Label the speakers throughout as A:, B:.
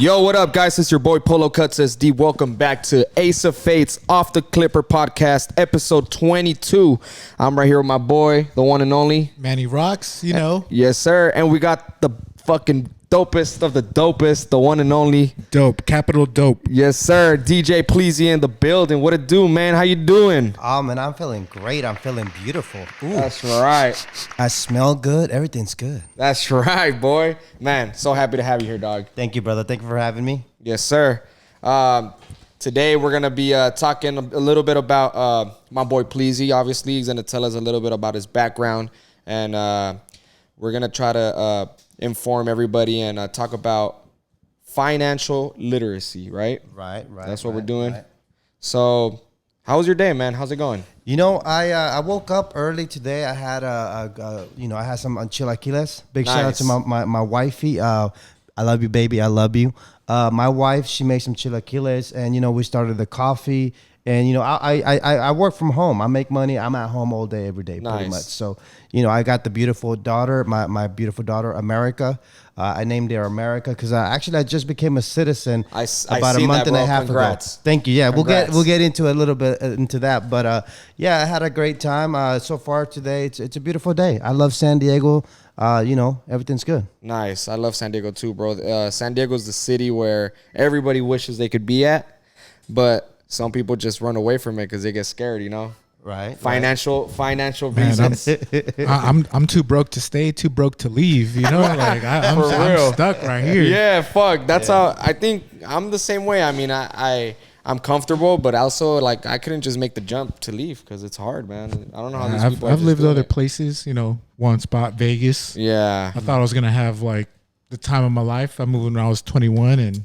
A: Yo, what up, guys? It's your boy Polo Cuts SD. Welcome back to Ace of Fates Off the Clipper podcast, episode 22. I'm right here with my boy, the one and only
B: Manny Rocks, you know.
A: Yes, sir. And we got the fucking dopest of the dopest, the one and only
B: Dope, capital dope.
A: Yes, sir. DJ PLEAZY in the building. What it do, man? How you doing?
C: Oh, man, I'm feeling great. I'm feeling beautiful. Ooh.
A: That's right.
C: I smell good. Everything's good.
A: That's right, boy. Man, so happy to have you here, dog.
C: Thank you, brother. Thank you for having me.
A: Yes, sir. Today we're going to be talking a little bit about my boy PLEAZY. Obviously, he's going to tell us a little bit about his background. And we're going to try to inform everybody and talk about financial literacy, right?
C: Right.
A: That's what we're doing. Right. So how was your day, man? How's it going?
C: You know, I woke up early today. I had I had some chilaquiles. Big shout out to my wifey. I love you, baby. I love you. My wife, she made some chilaquiles, and we started the coffee. And I work from home. I make money. I'm at home all day, every day, pretty much. So I got the beautiful daughter, my beautiful daughter, America. I named her America because I just became a citizen about a month and a half ago. Thank you. Yeah, Congrats. we'll get into a little bit into that, but I had a great time so far today. It's a beautiful day. I love San Diego. Everything's good. Nice.
A: I love San Diego too, bro. San Diego's the city where everybody wishes they could be at, but some people just run away from it because they get scared,
C: Right.
A: Financial reasons.
B: I'm too broke to stay, too broke to leave. Like I'm stuck right here.
A: Yeah, fuck. That's how I think. I'm the same way. I mean, I'm comfortable, but also like I couldn't just make the jump to leave because it's hard, man. I don't know how these people.
B: I've lived other places. One spot, Vegas.
A: Yeah.
B: I thought I was gonna have like the time of my life. I moved when I was 21 and.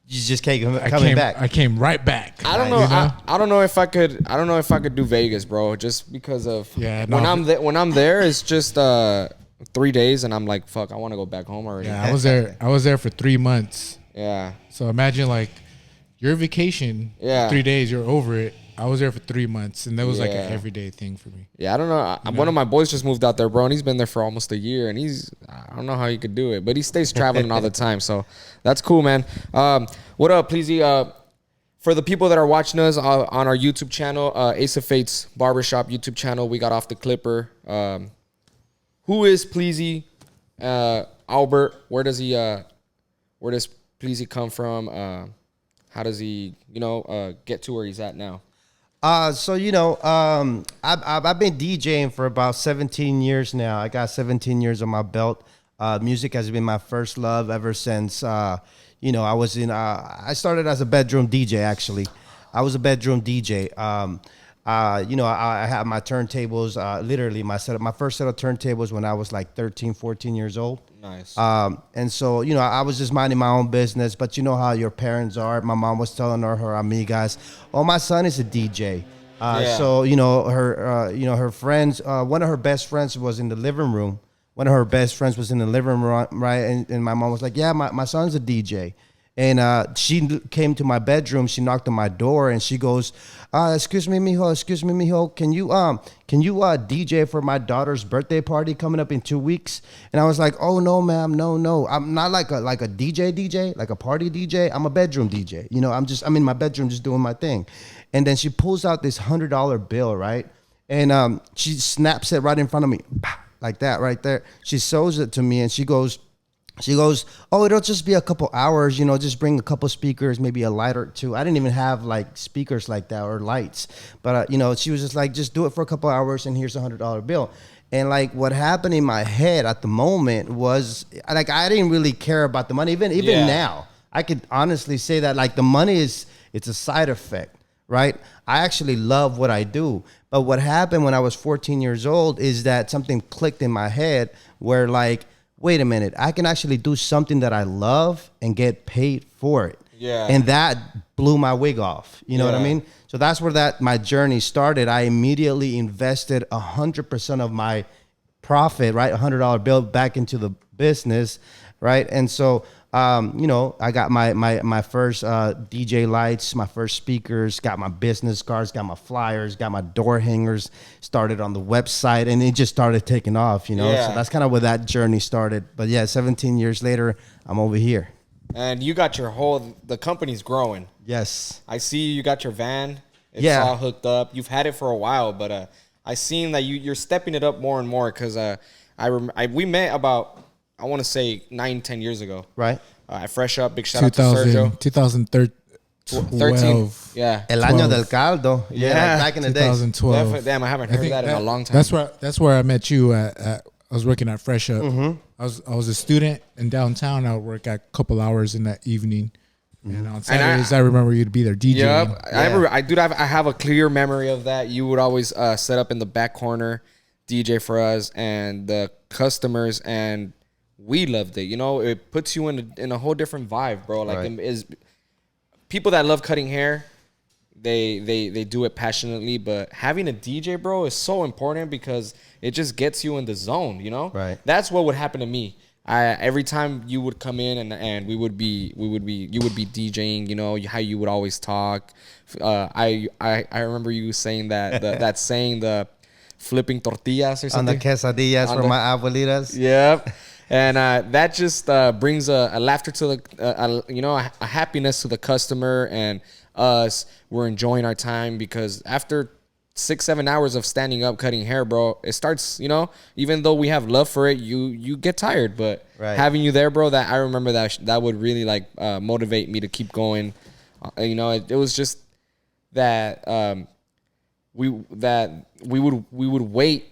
C: You just coming back.
B: I came right back.
A: I don't know. I don't know if I could. I don't know if I could do Vegas, bro. Just because of when I'm there, it's just 3 days, and I'm like, fuck, I want to go back home already.
B: Yeah, I was there for 3 months.
A: Yeah.
B: So imagine like your vacation. Yeah. 3 days, you're over it. I was there for 3 months, and that was like an everyday thing for me.
A: Yeah, I don't know. One of my boys just moved out there, bro, and he's been there for almost a year, and I don't know how he could do it, but he stays traveling all the time, so that's cool, man. What up, PLEAZY? For the people that are watching us on our YouTube channel, Ace of Fates Barbershop YouTube channel, we got Off the Clipper. Who is PLEAZY? Albert, where does PLEAZY come from? How does he, get to where he's at now?
C: I've been DJing for about 17 years now. I got 17 years on my belt. Music has been my first love ever since, I started as a bedroom DJ, actually. I was a bedroom DJ. I had my turntables, literally my first set of turntables when I was like 13, 14 years old.
A: Nice.
C: And so, I was just minding my own business, but you know how your parents are. My mom was telling her amigas, oh, my son is a DJ. So, her friends, one of her best friends was in the living room. Right? And my mom was like, yeah, my son's a DJ. And she came to my bedroom. She knocked on my door, and she goes, "Excuse me, mijo. Can you DJ for my daughter's birthday party coming up in 2 weeks?" And I was like, "Oh no, ma'am, no. I'm not like a DJ, like a party DJ. I'm a bedroom DJ. I'm in my bedroom just doing my thing." And then she pulls out this $100 bill, right? And she snaps it right in front of me, like that, right there. She shows it to me, and she goes, "Oh, it'll just be a couple hours, just bring a couple speakers, maybe a light or two." I didn't even have like speakers like that or lights, but she was just like, "Just do it for a couple hours, and here's a $100 bill." And like what happened in my head at the moment was like I didn't really care about the money. Even now, I could honestly say that like the money it's a side effect, right? I actually love what I do, but what happened when I was 14 years old is that something clicked in my head where like, wait a minute, I can actually do something that I love and get paid for it.
A: Yeah.
C: And that blew my wig off. You know what I mean? So that's where my journey started. I immediately invested 100% of my profit, right? $100 bill back into the business, right? And so you know, I got my first DJ lights, my first speakers, got my business cards, got my flyers, got my door hangers, started on the website, and it just started taking off, you know.
A: Yeah.
C: So that's kind of where that journey started. But yeah, 17 years later, I'm over here.
A: And you got the company's growing.
C: Yes.
A: I see you got your van. It's all hooked up. You've had it for a while, but I seen that you're stepping it up more and more because we met about, I want to say 9-10 years ago.
C: Right.
A: At Fresh Up. Big shout out to Sergio.
B: 2013.
A: Yeah.
C: El año del caldo. Yeah, like back in the day.
B: 2012.
A: Damn, I haven't heard that in a long time.
B: That's where I met you at I was working at Fresh Up. Mm-hmm. I was a student in downtown. I would work a couple hours in that evening. And on Saturdays, I remember you'd be there DJing.
A: Yep. Yeah. I have a clear memory of that. You would always set up in the back corner, DJ for us and the customers, and we loved it. You know, it puts you in a whole different vibe, bro. Like, is people that love cutting hair, they do it passionately, but having a DJ, bro, is so important because it just gets you in the zone, you know?
C: Right.
A: That's what would happen to me. Every time you would come in and you would be DJing, you know, how you would always talk. I remember you saying that saying, the flipping tortillas or something.
C: On the quesadillas for my abuelitas.
A: Yep. And that just brings a laughter to a happiness to the customer and us. We're enjoying our time because after 6-7 hours of standing up cutting hair, bro, it starts, you know, even though we have love for it, you get tired, but having you there, bro, that I remember that would really like motivate me to keep going. You know, it was just that we would wait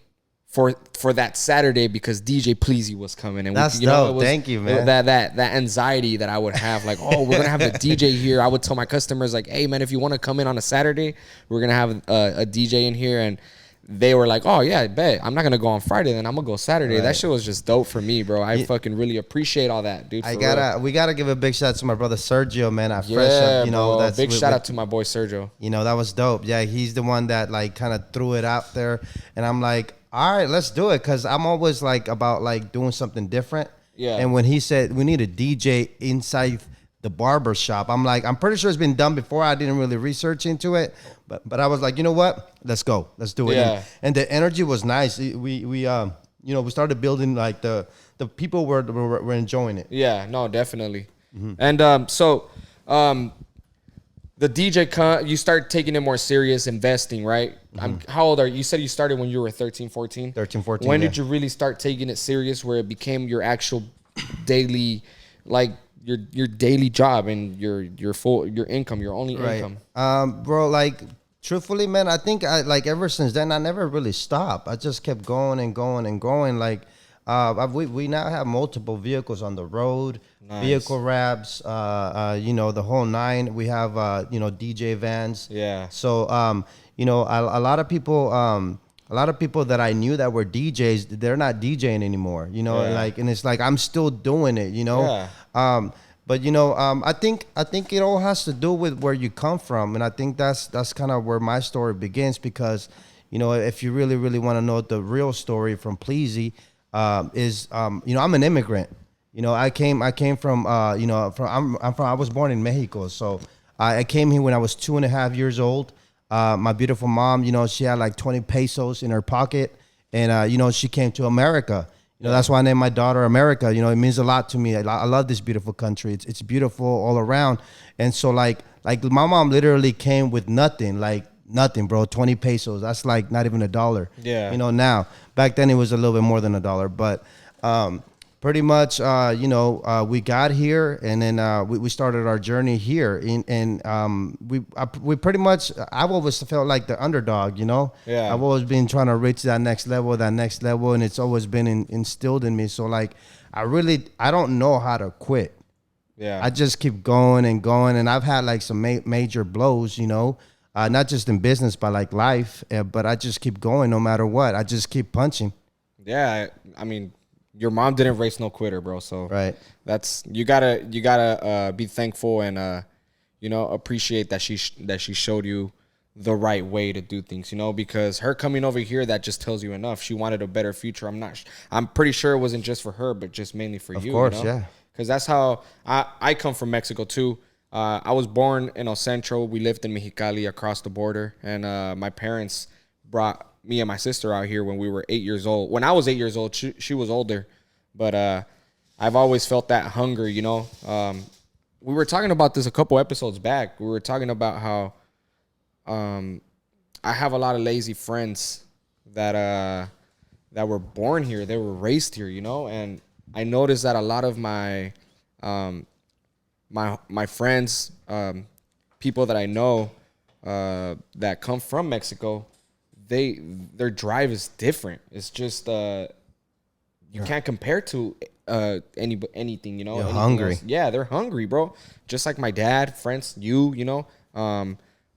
A: for that Saturday because DJ PLEAZY was coming, and
C: that's dope. Thank you, man.
A: That anxiety that I would have, like, oh, we're gonna have the DJ here. I would tell my customers, like, hey, man, if you want to come in on a Saturday, we're gonna have a DJ in here, and they were like, oh yeah, I bet. I'm not gonna go on Friday, then I'm gonna go Saturday. That shit was just dope for me, bro. I fucking really appreciate all that, dude.
C: We gotta give a big shout out to my brother Sergio, man. At Fresh Up, you know,
A: that's big shout out to my boy Sergio.
C: You know, that was dope. Yeah, he's the one that like kind of threw it out there, and I'm like, all right, let's do it, because I'm always like about like doing something different. Yeah. And when he said we need a DJ inside the barber shop, I'm like, I'm pretty sure it's been done before. I didn't really research into it, but I was like, you know what? Let's go. Let's do it.
A: Yeah.
C: And the energy was nice. We started building, like the people were enjoying it.
A: Yeah, no, definitely. Mm-hmm. And the DJ, you start taking it more serious, investing, right? Mm-hmm. How old are you? You said you started when you were 13, 14?
C: 13, 14,
A: When did you really start taking it serious where it became your actual daily, like your daily job and your income, your only income?
C: Bro, like, truthfully, man, I think like ever since then, I never really stopped. I just kept going and going and going. Like, we now have multiple vehicles on the road. Nice. Vehicle wraps, the whole nine. We have, DJ vans.
A: Yeah.
C: So, a lot of people that I knew that were DJs, they're not DJing anymore, you know, and it's like, I'm still doing it, you know? Yeah. But I think it all has to do with where you come from. And I think that's kind of where my story begins, because, if you really, really want to know the real story from PLEAZY, I'm an immigrant. I came from, I was born in Mexico. So I came here when I was 2.5 years old. My beautiful mom, she had like 20 pesos in her pocket, and, she came to America. That's why I named my daughter America. It means a lot to me. I love this beautiful country. It's beautiful all around. And so like my mom literally came with nothing, like nothing, bro. 20 pesos. That's like not even $1.
A: Yeah.
C: Now. Back then it was a little bit more than $1. But pretty much, we got here, and then we started our journey here. We pretty much, I've always felt like the underdog, Yeah. I've always been trying to reach that next level, and it's always been instilled in me. So, like, I don't know how to quit.
A: Yeah.
C: I just keep going and going, and I've had, like, some major blows, not just in business, but, like, life. But I just keep going no matter what. I just keep punching.
A: Yeah, I mean, your mom didn't raise no quitter, bro. So
C: right,
A: that's you gotta be thankful and appreciate that she showed you the right way to do things. Because her coming over here, that just tells you enough. She wanted a better future. I'm pretty sure it wasn't just for her, but just mainly for you.
C: Of course, yeah.
A: because that's how I come from Mexico too. I was born in El Centro. We lived in Mexicali across the border, and my parents brought me and my sister out here when we were 8 years old. When I was 8 years old, she was older, but I've always felt that hunger, you know. We were talking about this a couple episodes back. We were talking about how I have a lot of lazy friends that were born here. They were raised here, you know, and I noticed that a lot of my my friends, people that I know that come from Mexico, their drive is different. It's just you can't compare to anything, you know.
C: You're
A: anything
C: hungry.
A: else. Yeah, they're hungry, bro. Just like my dad, friends, you know.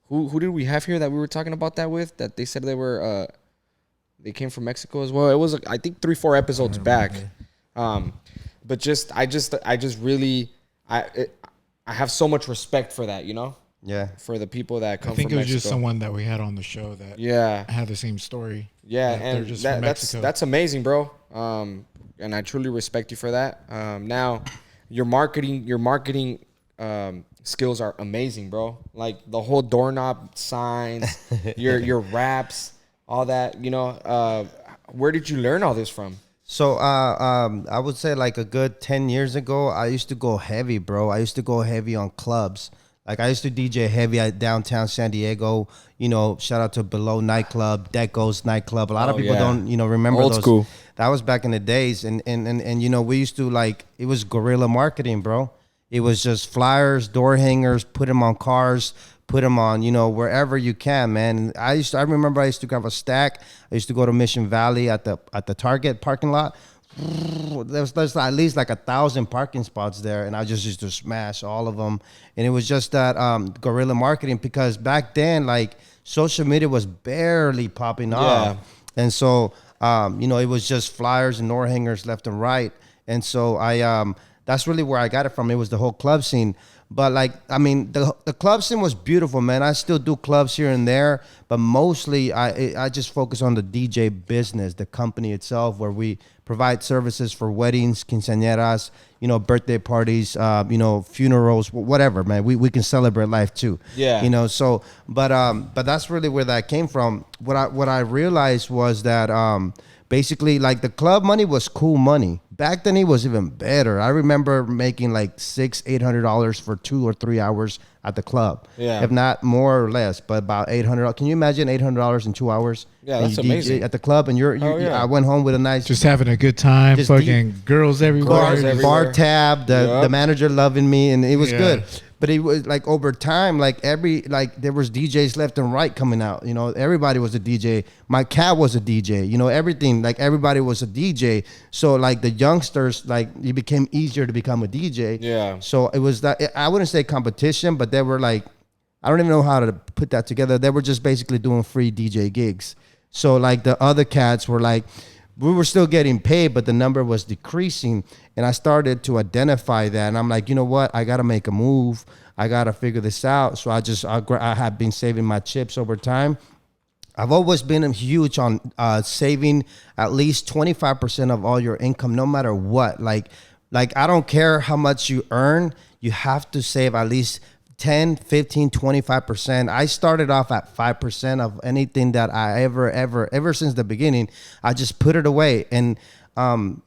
A: Who did we have here that we were talking about that with? That they said they came from Mexico as well. It was I think 3-4 episodes back. But I just really I have so much respect for that, you know.
C: Yeah.
A: For the people that come
B: I think
A: from
B: it was
A: Mexico.
B: just someone that we had on the show that had the same story.
A: Yeah,
B: that they're
A: and
B: just from Mexico.
A: that's amazing, bro. And I truly respect you for that. Now, your marketing skills are amazing, bro. Like the whole doorknob signs, your raps, all that. You know, where did you learn all this from?
C: So I would say like a good 10 years ago, I used to go heavy, bro. I used to go heavy on clubs. Like I used to DJ heavy at downtown San Diego. You know, shout out to Below Nightclub, Deco's Nightclub. A lot of people don't, you know, remember
A: Old
C: those.
A: school.
C: That was back in the days. And you know, we used to like, it was guerrilla marketing, bro. It was just flyers, door hangers, put them on cars, put them on, you know, wherever you can, man. I remember I used to grab a stack. I used to go to Mission Valley at the Target parking lot. There's at least like 1,000 parking spots there, and I just used to smash all of them. And it was just that guerrilla marketing, because back then, like, social media was barely popping off. And so you know, it was just flyers and door hangers left and right. And so that's really where I got it from. It was the whole club scene. But like, I mean, the club scene was beautiful, man. I still do clubs here and there, but mostly I just focus on the DJ business, the company itself, where we provide services for weddings, quinceañeras, you know, birthday parties, you know, funerals, whatever, man. We can celebrate life too.
A: Yeah.
C: You know, so but that's really where that came from. What I realized was that basically, like, the club money was cool money. Back then, it was even better. I remember making like $600-800 for 2 or 3 hours at the club.
A: Yeah.
C: If not more or less, but about $800. Can you imagine $800 in 2 hours?
A: Yeah,
C: and
A: that's
C: you DJ
A: amazing.
C: at the club, and
A: yeah.
C: I went home with a nice
B: Just having a good time,
C: Just
B: fucking girls everywhere.
A: Girls everywhere.
C: bar tab, the manager loving me, and it was
B: Yeah.
C: good. But it was like over time, like there was DJs left and right coming out. You know, everybody was a DJ. My cat was a DJ. You know, everything, like, everybody was a DJ. So like the youngsters, like, it became easier to become a DJ.
A: Yeah.
C: So it was that, I wouldn't say competition, but they were like, I don't even know how to put that together. They were just basically doing free DJ gigs. So like the other cats were like, we were still getting paid, but the number was decreasing. And I started to identify that. And I'm like, you know what? I got to make a move. I got to figure this out. So I have been saving my chips over time. I've always been huge on saving at least 25% of all your income, no matter what. Like I don't care how much you earn. You have to save at least 10, 15, 25%. I started off at 5% of anything that I ever since the beginning. I just put it away. And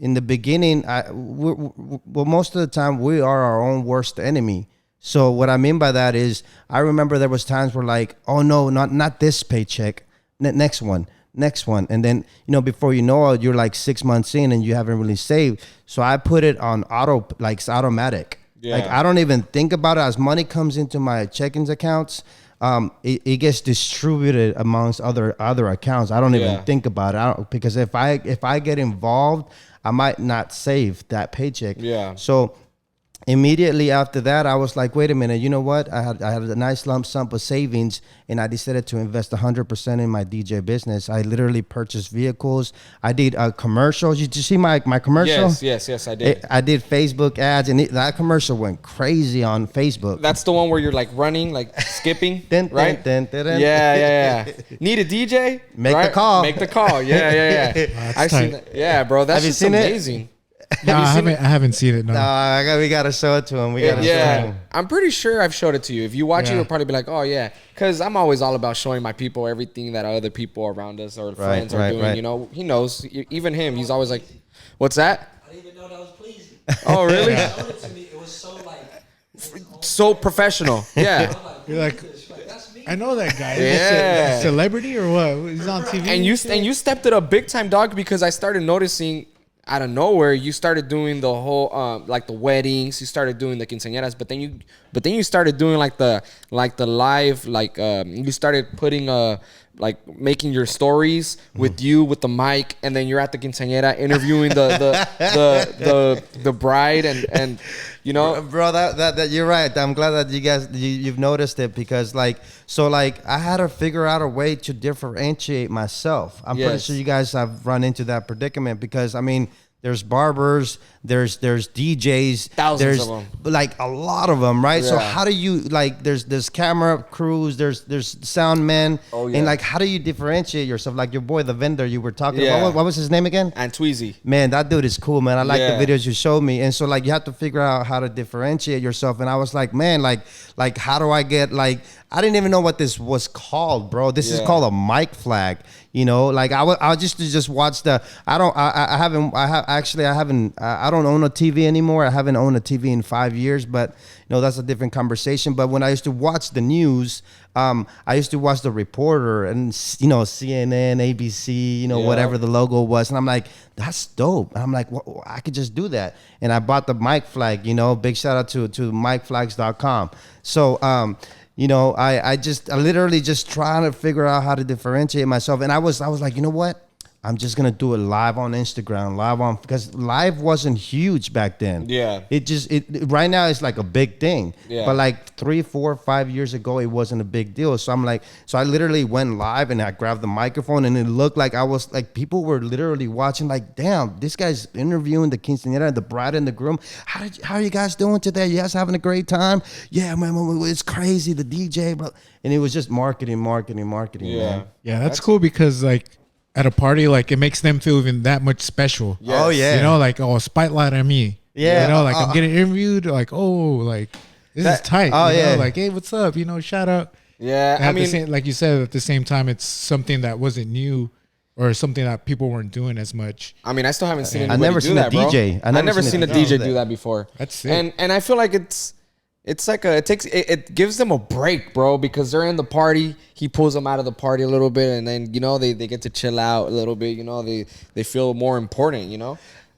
C: in the beginning, most of the time we are our own worst enemy. So what I mean by that is, I remember there was times where, like, oh no, not this paycheck, next one. And then, you know, before you know it, you're like 6 months in and you haven't really saved. So I put it on it's automatic.
A: Yeah.
C: Like, I don't even think about it. As money comes into my check-ins accounts, it gets distributed amongst other accounts. I don't even think about it. Because if I get involved, I might not save that paycheck.
A: Yeah.
C: So immediately after that, I was like, wait a minute, you know what? I had a nice lump sum of savings, and I decided to invest 100% in my DJ business. I literally purchased vehicles. I did commercials. Did you see my commercial?
A: Yes, I did.
C: I did Facebook ads, and that commercial went crazy on Facebook.
A: That's the one where you're like running, like skipping,
C: Dun, dun,
A: right?
C: dun, dun, dun.
A: Yeah. Need a DJ?
C: Make the
A: Right?
C: call.
A: Make the call. Yeah.
B: That's
A: I seen
B: tight.
A: that. Yeah, bro. That's
C: Have you
A: just
C: seen it?
A: amazing.
B: No, I haven't seen it. No.
C: We gotta show it to him. We gotta show it to him.
A: I'm pretty sure I've showed it to you. If you watch it, you'll probably be like, oh yeah, because I'm always all about showing my people everything that other people around us or friends are doing. You know, he knows. Even him, he's always like, "What's that?"
D: I didn't even know that was pleasing.
A: Oh really?
D: He showed it to me. It was so like
A: So professional. Yeah.
B: You're like,
D: that's me.
B: I know that guy.
A: Yeah.
B: Is he a celebrity or what? He's on TV.
A: And you stepped it up big time, dog, because I started noticing out of nowhere you started doing the whole like the weddings, you started doing the quinceañeras, but then you started doing like the live you started putting like making your stories with you with the mic, and then you're at the quinceañera interviewing the bride and you know,
C: bro, that you're right. I'm glad that you've noticed it, because I had to figure out a way to differentiate myself. I'm pretty sure you guys have run into that predicament, because I mean, there's barbers, there's DJs,
A: thousands of them,
C: like a lot of them, right?
A: Yeah.
C: So how do you there's camera crews, there's sound men, and like how do you differentiate yourself? Like your boy, the vendor you were talking about, what was his name again?
A: And Tweezy.
C: Man, that dude is cool, man. I like the videos you showed me, and so like you have to figure out how to differentiate yourself. And I was like, man, like how do I get I didn't even know what this was called, bro. This is called a mic flag. You know, like I just watch the. I don't own a TV anymore. I haven't owned a TV in 5 years, but you know that's a different conversation. But when I used to watch the news, I used to watch the Reporter and CNN, ABC, whatever the logo was, and I'm like, that's dope. And I'm like, well, I could just do that. And I bought the mic flag. Big shout out to micflags.com. So I literally just trying to figure out how to differentiate myself. And I was like, you know what? I'm just gonna do it live on Instagram, because live wasn't huge back then.
A: Yeah.
C: It right now it's like a big thing. Yeah. But like 3, 4, 5 years ago, it wasn't a big deal. So I literally went live and I grabbed the microphone, and it looked like I was like, people were literally watching, like, damn, this guy's interviewing the quinceañera, the bride and the groom. How are you guys doing today? You guys having a great time? Yeah, man, it's crazy. The DJ, bro. And it was just marketing, man.
B: Yeah, that's cool, because like, at a party, like, it makes them feel even that much special.
C: Yes. Oh yeah,
B: like, oh, spotlight on me. Yeah, like I'm getting interviewed. Like, oh, like this is tight. Oh yeah, like, hey, what's up? Shout out.
A: Yeah,
B: and I mean, like you said, at the same time, it's something that wasn't new or something that people weren't doing as much.
A: I mean, I still haven't seen anybody do that, bro. I've never seen a DJ do that before.
B: That's it.
A: And I feel like it's like it gives them a break, bro, because they're in the party. He pulls them out of the party a little bit, and then they get to chill out a little bit. They feel more important,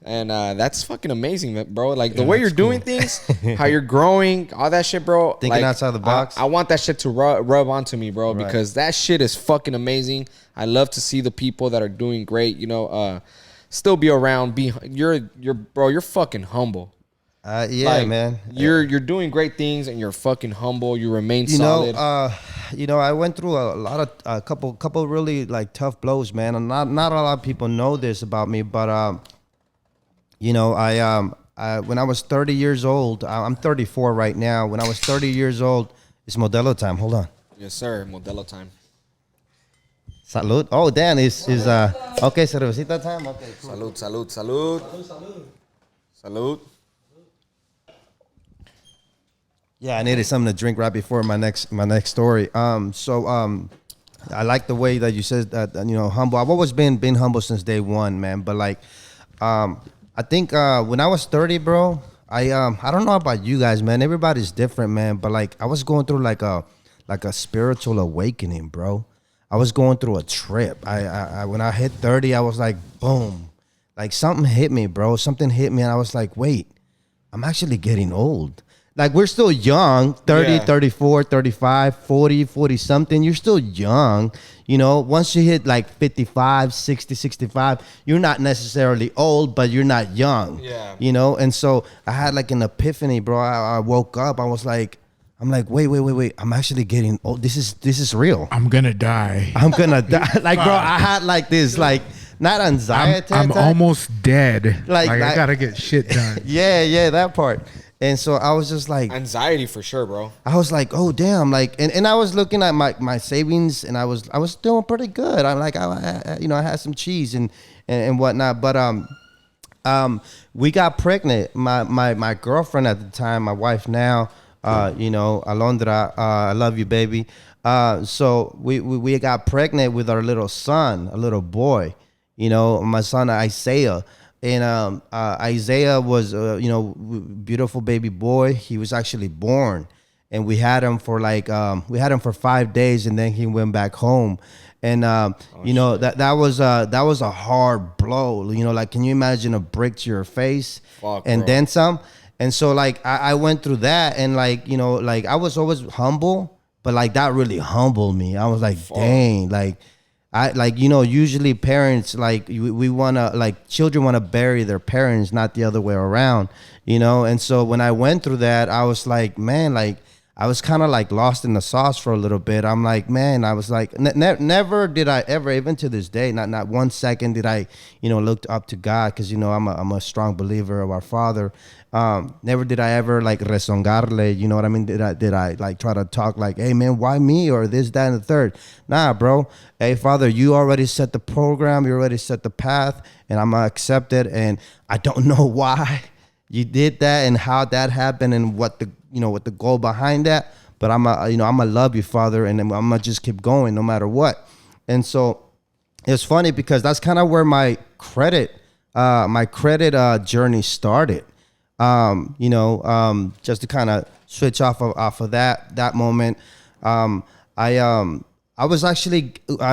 A: and that's fucking amazing, bro. Like the way you're doing things, how you're growing, all that shit, bro.
C: Thinking outside the box.
A: I want that shit to rub onto me, bro, because that shit is fucking amazing. I love to see the people that are doing great, still be around. You're fucking humble.
C: Man.
A: You're doing great things, and you're fucking humble. You remain solid.
C: I went through a couple really like tough blows, man. And not a lot of people know this about me, but when I was 30 years old, I'm 34 right now. When I was 30 years old, it's Modelo time. Hold on.
A: Yes, sir. Modelo time.
C: Salud. Oh, Dan is okay. Cervecita time. Okay. Cool.
A: Salud.
C: Yeah, I needed something to drink right before my next story. I like the way that you said that, humble. I've always been humble since day one, man. But like, I think when I was 30, bro, I don't know about you guys, man. Everybody's different, man. But like, I was going through like a spiritual awakening, bro. I was going through a trip. I when I hit 30, I was like, boom, like something hit me, bro. Something hit me, and I was like, wait, I'm actually getting old. Like, we're still young, 30, 34, 35, 40, 40 something. You're still young. Once you hit like 55, 60, 65, you're not necessarily old, but you're not young.
A: Yeah.
C: And so I had like an epiphany, bro. I woke up. I'm like, wait. I'm actually getting old. This is real.
B: I'm going to die.
C: Like, bro, I had like this, like, not anxiety.
B: I'm almost dead. Like I got to get shit done.
C: Yeah, that part. And so I was just like,
A: anxiety for sure, bro.
C: I was like, oh damn, like, and I was looking at my savings, and I was doing pretty good. I'm like, I had some cheese and whatnot, but We got pregnant. My girlfriend at the time, my wife now, Alondra, I love you, baby. So we got pregnant with our little son, a little boy, my son Isaiah. And Isaiah was, beautiful baby boy. He was actually born, and we had him for for 5 days, and then he went back home. And that was a hard blow. Like, can you imagine a brick to your face?
A: Fuck,
C: and
A: bro.
C: then some? And so I went through that, and I was always humble, but that really humbled me. I was like, dang, usually parents, we want to, children want to bury their parents, not the other way around, And so when I went through that, I was like, man, I was kind of lost in the sauce for a little bit. I'm like, man, I was like, never did I ever, even to this day, not 1 second did I, look up to God, because I'm a strong believer of our Father. Never did I ever rezongarle, you know what I mean? Did I try to talk hey man, why me, or this, that, and the third? Nah, bro. Hey, Father, you already set the program, you already set the path, and I'm gonna accept it. And I don't know why you did that and how that happened and what the goal behind that. But I'm gonna love you, Father, and I'm gonna just keep going no matter what. And so it's funny because that's kind of where my credit journey started. Just to kind of switch off of that moment. I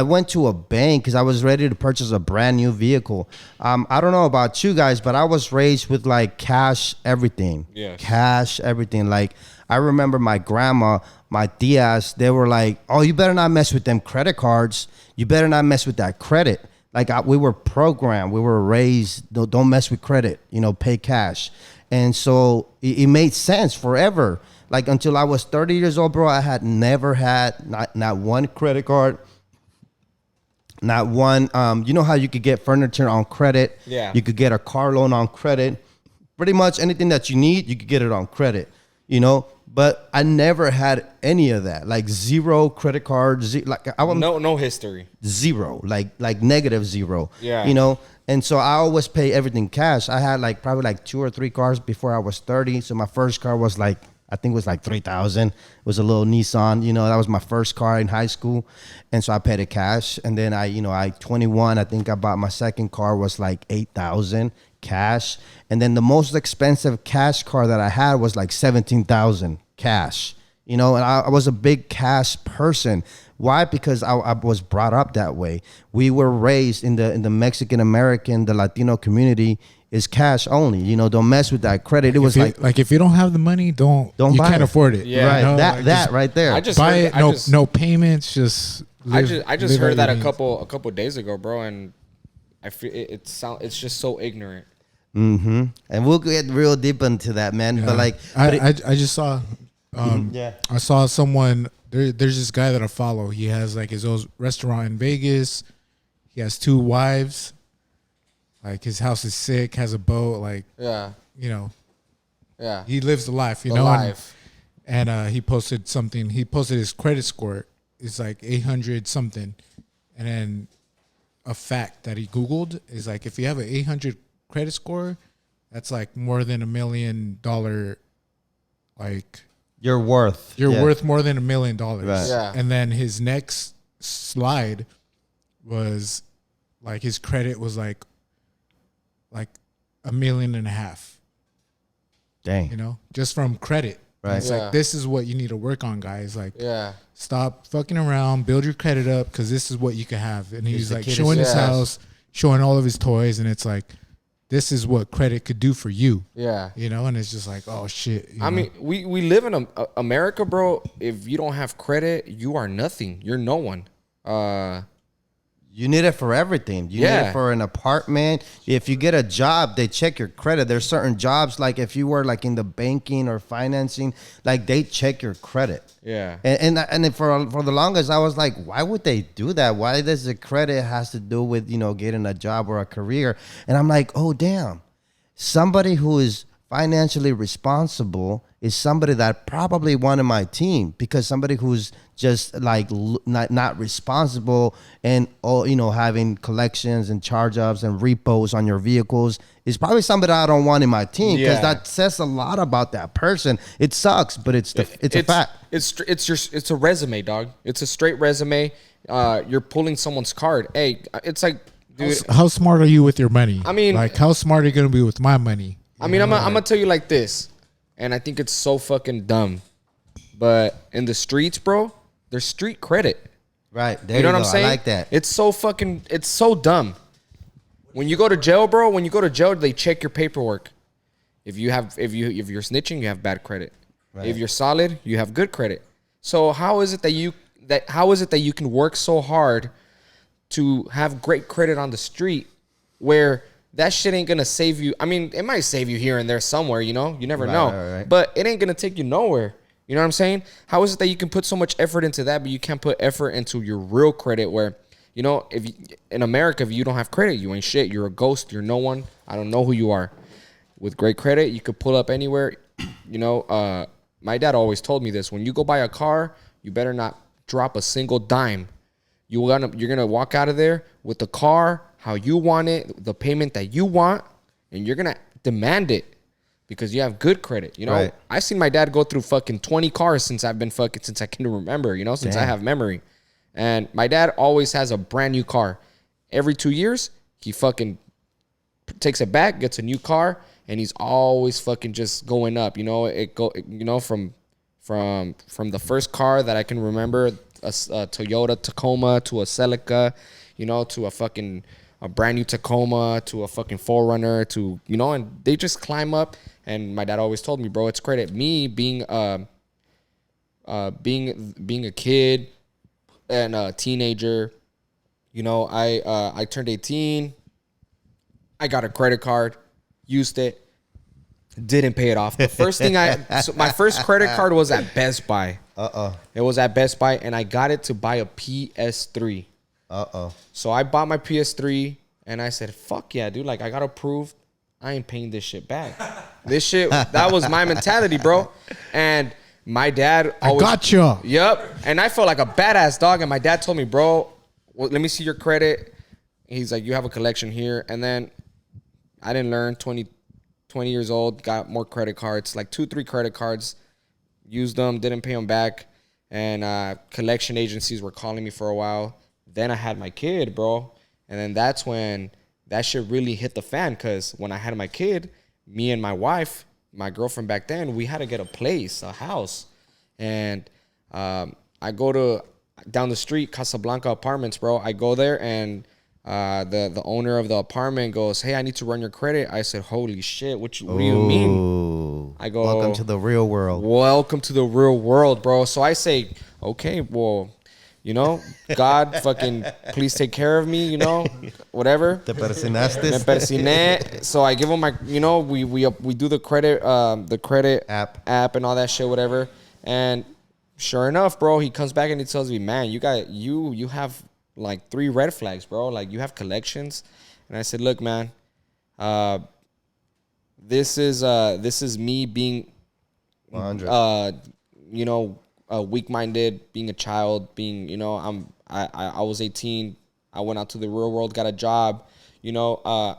C: went to a bank because I was ready to purchase a brand new vehicle. I don't know about you guys, but I was raised with cash everything.
A: Yes. Cash
C: everything. I remember my grandma, my tias, they were like, oh, you better not mess with them credit cards. You better not mess with that credit. We were programmed. We were raised, don't mess with credit, pay cash. And so it made sense forever. Until I was 30 years old, bro, I had never had not one credit card, not one. You know how you could get furniture on credit?
A: Yeah.
C: You could get a car loan on credit. Pretty much anything that you need, you could get it on credit, But I never had any of that. Zero credit cards.
A: No history.
C: Zero. Negative zero.
A: Yeah.
C: And so I always pay everything cash. I had probably 2 or 3 cars before I was 30. So my first car was I think it was $3,000. It was a little Nissan. That was my first car in high school. And so I paid it cash. And then I 21, I think I bought my second car was $8,000 cash. And then the most expensive cash car that I had was $17,000 cash. And I was a big cash person. Why? Because I was brought up that way. We were raised in the Mexican American, the Latino community is cash only. Don't mess with that credit. It was
B: if you don't have the money, don't you
C: buy
B: can't
C: it.
B: afford it.
A: Yeah.
C: Right. That right there.
A: I just
B: Buy
A: heard,
B: it. No payments. Just live,
A: I just
B: live
A: heard that
B: every
A: a couple days ago, bro, and I feel it's just so ignorant.
C: Mm-hmm. And we'll get real deep into that, man.
B: Yeah.
C: But
B: I just saw. I saw someone. There's this guy that I follow. He has his own restaurant in Vegas. He has 2 wives. His house is sick. Has a boat.
A: Yeah. Yeah.
B: He lives the life.
A: The life.
B: And he posted something. He posted his credit score. It's 800 something. And then a fact that he Googled is if you have an 800 credit score, that's more than $1 million.
C: you're worth.
B: You're worth more than $1 million.
C: Right.
A: Yeah.
B: And then his next slide was his credit was $1.5 million.
C: Dang.
B: Just from credit.
C: Right.
B: It's
A: Yeah.
B: this is what you need to work on, guys.
A: Yeah.
B: Stop fucking around, build your credit up, because this is what you can have. And he's
C: the kid
B: showing his
A: is-
B: house, showing all of his toys, and it's this is what credit could do for you.
A: Yeah.
B: And it's just oh shit.
A: I mean, we live in America, bro. If you don't have credit, you are nothing. You're no one.
C: You need it for everything. You need it for an apartment. If you get a job, they check your credit. There's certain jobs, if you were in the banking or financing, they check your credit.
A: Yeah.
C: And for the longest, I was like, why would they do that? Why does the credit has to do with getting a job or a career? And I'm like, oh damn, somebody who is financially responsible is somebody that probably wanted my team, because somebody who's just like not responsible and having collections and charge-offs and repos on your vehicles is probably somebody I don't want in my team, because that says a lot about that person. It sucks, but it's a fact.
A: It's a resume, dog. It's a straight resume. You're pulling someone's card. Hey, it's like, dude,
B: how smart are you with your money?
A: I mean,
B: like, how smart are you gonna be with my money?
A: I'm gonna tell you like this, and I think it's so fucking dumb, but in the streets, bro, there's street credit.
C: Right. There
A: you know what I'm saying?
C: I like that.
A: It's so dumb. When you go to jail, bro, they check your paperwork. If you're snitching, you have bad credit. Right. If you're solid, you have good credit. So how is it that you can work so hard to have great credit on the street where that shit ain't gonna save you? I mean, it might save you here and there somewhere, you never know. Right. But it ain't gonna take you nowhere. You know what I'm saying? How is it that you can put so much effort into that, but you can't put effort into your real credit where, in America, if you don't have credit, you ain't shit. You're a ghost. You're no one. I don't know who you are. With great credit, you could pull up anywhere. My dad always told me this. When you go buy a car, you better not drop a single dime. You're gonna walk out of there with the car how you want it, the payment that you want, and you're gonna demand it because you have good credit.
C: Right.
A: I've seen my dad go through fucking 20 cars since I can remember. Since I have memory. And my dad always has a brand new car. Every 2 years, he fucking takes it back, gets a new car, and he's always fucking just going up. From the first car that I can remember, a Toyota Tacoma to a Celica, to a brand new Tacoma to a fucking 4Runner to, and they just climb up. And my dad always told me, bro, it's credit. Me being a kid and a teenager, I turned 18. I got a credit card, used it, didn't pay it off. The first thing so my first credit card was at Best Buy. It was at Best Buy, and I got it to buy a PS3. So I bought my PS3, and I said, fuck yeah, dude. Like, I got approved. I ain't paying this shit back. That was my mentality, bro. And my dad always...
B: I gotcha.
A: Yep. And I felt like a badass dog, and my dad told me, bro, well, let me see your credit. He's like, you have a collection here. And then I didn't learn. 20 years old, got more credit cards, like 2-3 credit cards, used them, didn't pay them back. And collection agencies were calling me for a while. Then I had my kid, bro. And then that's when that shit really hit the fan, because when I had my kid, me and my wife, my girlfriend back then, we had to get a house. And I go down the street, Casablanca Apartments, bro. I go there, and the owner of the apartment goes, hey, I need to run your credit. I said, holy shit, what do you mean? I go,
C: welcome to the real world.
A: Welcome to the real world, bro. So I say, okay, well, God fucking please take care of me, whatever.
C: Te persinaste.
A: Me persiné. So I give him my, we do the credit app and all that shit, whatever. And sure enough, bro, he comes back and he tells me, man, you have like 3 red flags, bro. Like, you have collections. And I said, look, man, this is me being
C: 100.
A: Weak-minded, being a child, being, I was 18. I went out to the real world, got a job. I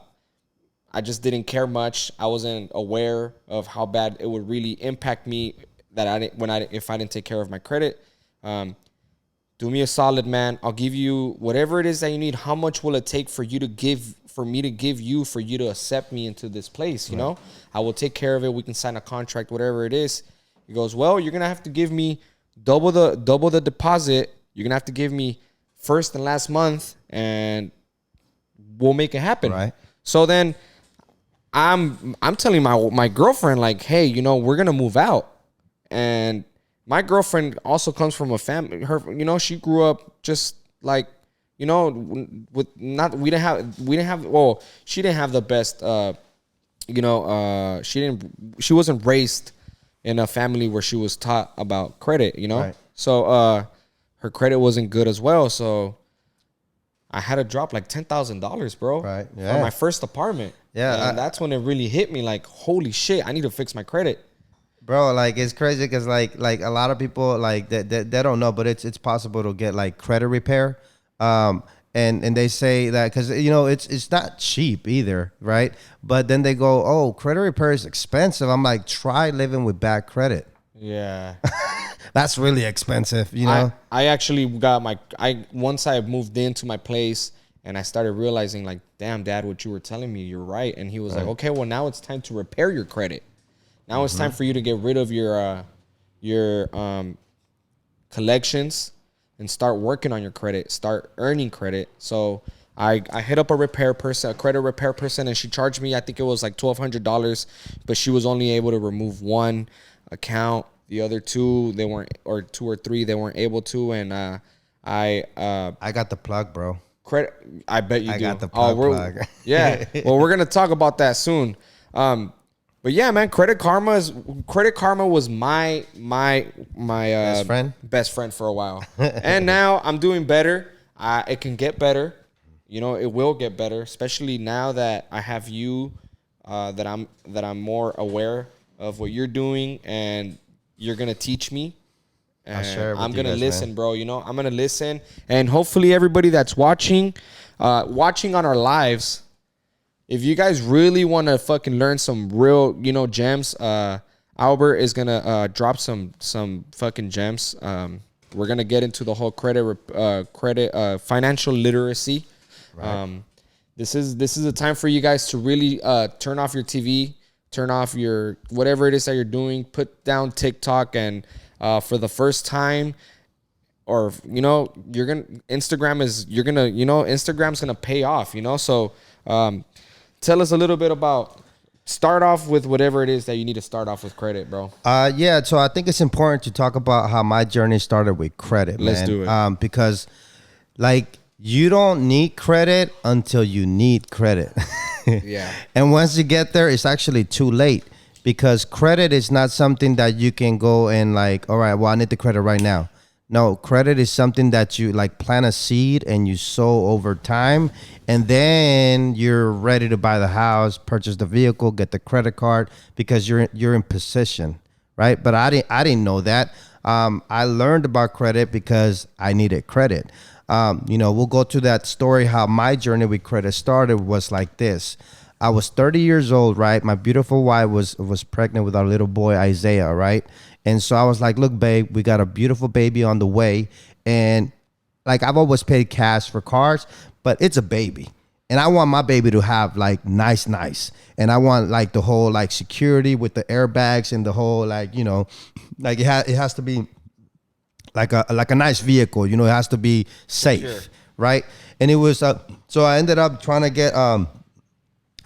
A: just didn't care much. I wasn't aware of how bad it would really impact me if I didn't take care of my credit. Do me a solid, man. I'll give you whatever it is that you need. How much will it take for you to give to accept me into this place? You know, I will take care of it. We can sign a contract, whatever it is. He goes, well, you're going to have to give me double the deposit. You're going to have to give me first and last month, and we'll make it happen.
C: Right. So
A: then I'm telling my girlfriend, like, hey, we're going to move out. And my girlfriend also comes from a family. She grew up just like, she didn't have the best, she wasn't raised in a family where she was taught about credit,
C: Right.
A: So her credit wasn't good as well. So I had to drop like $10,000, bro.
C: Right. Yeah.
A: For my first apartment.
C: Yeah,
A: and that's when it really hit me. Like, holy shit, I need to fix my credit.
C: bro, like it's crazy because like a lot of people like they don't know, but it's possible to get like credit repair. And they say that because it's not cheap either, right? But then they go, oh, credit repair is expensive. I'm like, try living with bad credit.
A: Yeah.
C: That's really expensive, you know.
A: I actually got once I moved into my place and I started realizing, like, damn, Dad, what you were telling me, you're right. And he was like, okay, well, now it's time to repair your credit. Now it's time for you to get rid of your collections and start working on your credit, start earning credit. So I hit up a credit repair person, and she charged me, I think it was like $1,200, but she was only able to remove one account. The other two, they weren't, or two or three, they weren't able to. And I
C: got the plug, bro.
A: credit. I bet you do.
C: I got the plug.
A: Yeah. Well, we're gonna talk about that soon. But yeah, man, Credit Karma was my best friend for a while, and now I'm doing better. It can get better, it will get better, especially now that I have you, that I'm more aware of what you're doing, and you're gonna teach me. And I'm gonna listen, man. Bro. I'm gonna listen, and hopefully everybody that's watching on our lives. If you guys really want to fucking learn some real, gems, Albert is going to drop some fucking gems. We're going to get into the whole financial literacy. Right. This is a time for you guys to really turn off your TV, turn off your whatever it is that you're doing, put down TikTok, and for the first time, or Instagram's going to pay off, so tell us a little bit about, start off with whatever it is that you need to start off with credit, bro.
C: Yeah, so I think it's important to talk about how my journey started with credit, man.
A: Let's do it.
C: Because, like, you don't need credit until you need credit.
A: Yeah.
C: And once you get there, it's actually too late, because credit is not something that you can go and like, all right, well, I need the credit right now. No, credit is something that you like plant a seed and you sow over time, and then you're ready to buy the house, purchase the vehicle, get the credit card, because you're in position, right? But I didn't know that. I learned about credit because I needed credit. We'll go to that story. How my journey with credit started was like this. I was 30 years old, right? My beautiful wife was pregnant with our little boy Isaiah, right? And so I was like, look, babe, we got a beautiful baby on the way. And like, I've always paid cash for cars, but it's a baby. And I want my baby to have like nice. And I want like the whole like security with the airbags and the whole like, like it has to be like a nice vehicle, it has to be safe, sure. Right? And it was, so I ended up trying to get a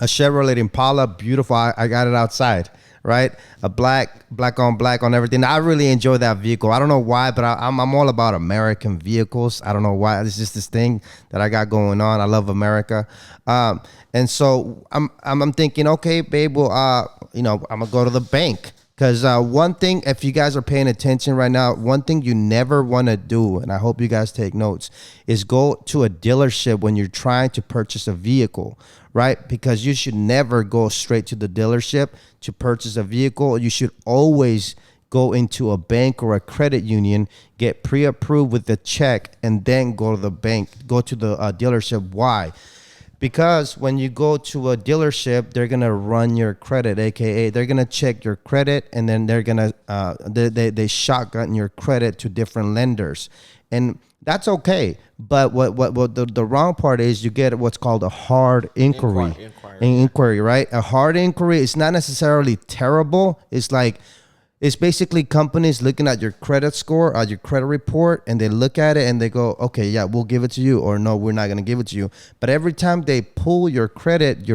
C: Chevrolet Impala, beautiful. I got it outside. Right, a black on everything. I really enjoy that vehicle. I don't know why, but I'm all about American vehicles. I don't know why. It's just this thing that I got going on. I love America, and so I'm thinking, okay, babe, well, I'm gonna go to the bank, because one thing, if you guys are paying attention right now, one thing you never want to do, and I hope you guys take notes, is go to a dealership when you're trying to purchase a vehicle. Right? Because you should never go straight to the dealership to purchase a vehicle. You should always go into a bank or a credit union, get pre-approved with the check, and then go to the bank, go to the dealership. Why? Because when you go to a dealership, they're gonna run your credit, aka they're gonna check your credit, and then they're gonna they shotgun your credit to different lenders, and that's okay. But what the wrong part is, you get what's called a hard inquiry. Inquiry, right? A hard inquiry is not necessarily terrible. It's basically companies looking at your credit score, your credit report, and they look at it and they go, okay, yeah, we'll give it to you, or no, we're not going to give it to you. But every time they pull your credit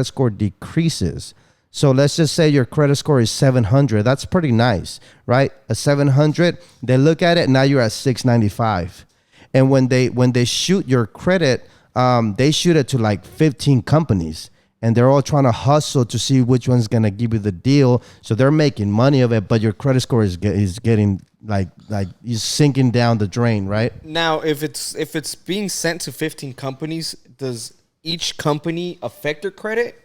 C: score decreases. So let's just say your credit score is 700. That's pretty nice, right? A 700, they look at it, now you're at 695. And when they shoot your credit, they shoot it to like 15 companies, and they're all trying to hustle to see which one's gonna give you the deal. So they're making money of it, but your credit score is getting like is sinking down the drain, right?
A: Now, if it's being sent to 15 companies, does each company affect your credit,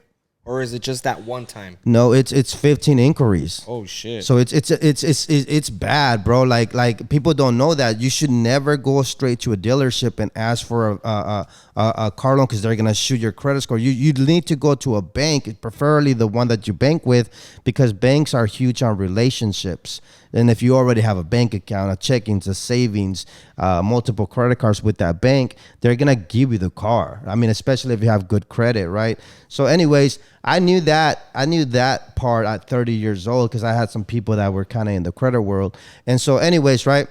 A: Or is it just that one time?
C: No, it's 15 inquiries.
A: Oh shit.
C: So it's bad, bro. Like people don't know that. You should never go straight to a dealership and ask for a car loan because they're gonna shoot your credit score. You need to go to a bank, preferably the one that you bank with, because banks are huge on relationships. And if you already have a bank account, a checkings, a savings, multiple credit cards with that bank, they're gonna give you the car. I mean, especially if you have good credit, right? So, anyways, I knew that part at 30 years old because I had some people that were kind of in the credit world. And so, anyways, right?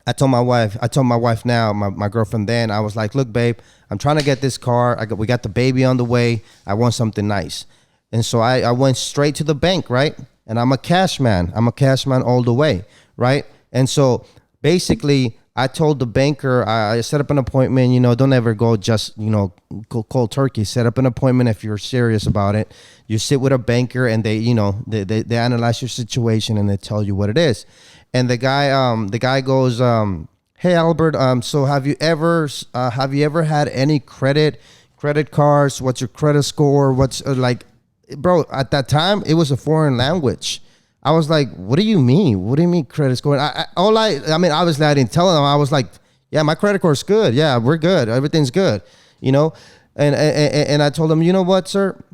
C: I told my wife now, my girlfriend then, I was like, look, babe, I'm trying to get this car. We got the baby on the way. I want something nice. And so I went straight to the bank, right? And I'm a cash man. I'm a cash man all the way, right? And so basically, I told the banker, I set up an appointment, don't ever go just, go cold turkey. Set up an appointment if you're serious about it. You sit with a banker and they analyze your situation and they tell you what it is. And the guy goes, hey, Albert, so have you ever had any credit cards? What's your credit score? What's bro, at that time, it was a foreign language. I was like, what do you mean? What do you mean credit score? Obviously, I didn't tell him. I was like, yeah, my credit score is good. Yeah, we're good. Everything's good, And I told him, you know what, sir?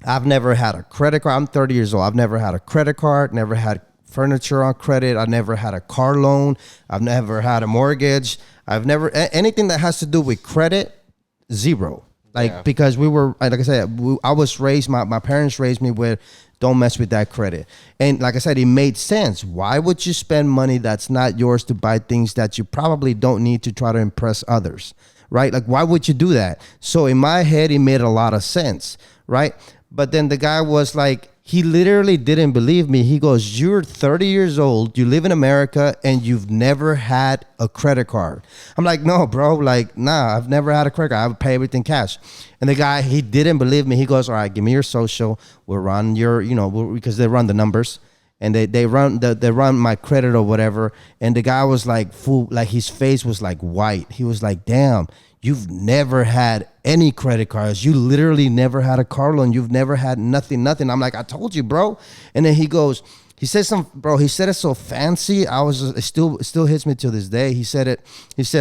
C: I've never had a credit card. I'm 30 years old. I've never had a credit card, never had furniture on credit. I've never had a car loan. I've never had a mortgage. I've never, anything that has to do with credit, zero. Because we were, like I said, I was raised, my parents raised me with, don't mess with that credit. And like I said, it made sense. Why would you spend money that's not yours to buy things that you probably don't need to try to impress others, right? Like, why would you do that? So in my head, it made a lot of sense, right? But then the guy was like, he literally didn't believe me. He goes, you're 30 years old, you live in America, and you've never had a credit card. I'm like, no, bro, nah, I've never had a credit card. I pay everything cash. And the guy, he didn't believe me. He goes, all right, give me your social. We'll run your, because they run the numbers. And they run my credit or whatever. And the guy was like, fool, like his face was like white. He was like, damn, you've never had any credit cards. You literally never had a car loan. You've never had nothing. I'm like, I told you, bro. And then he said it so fancy. It still hits me to this day. He said,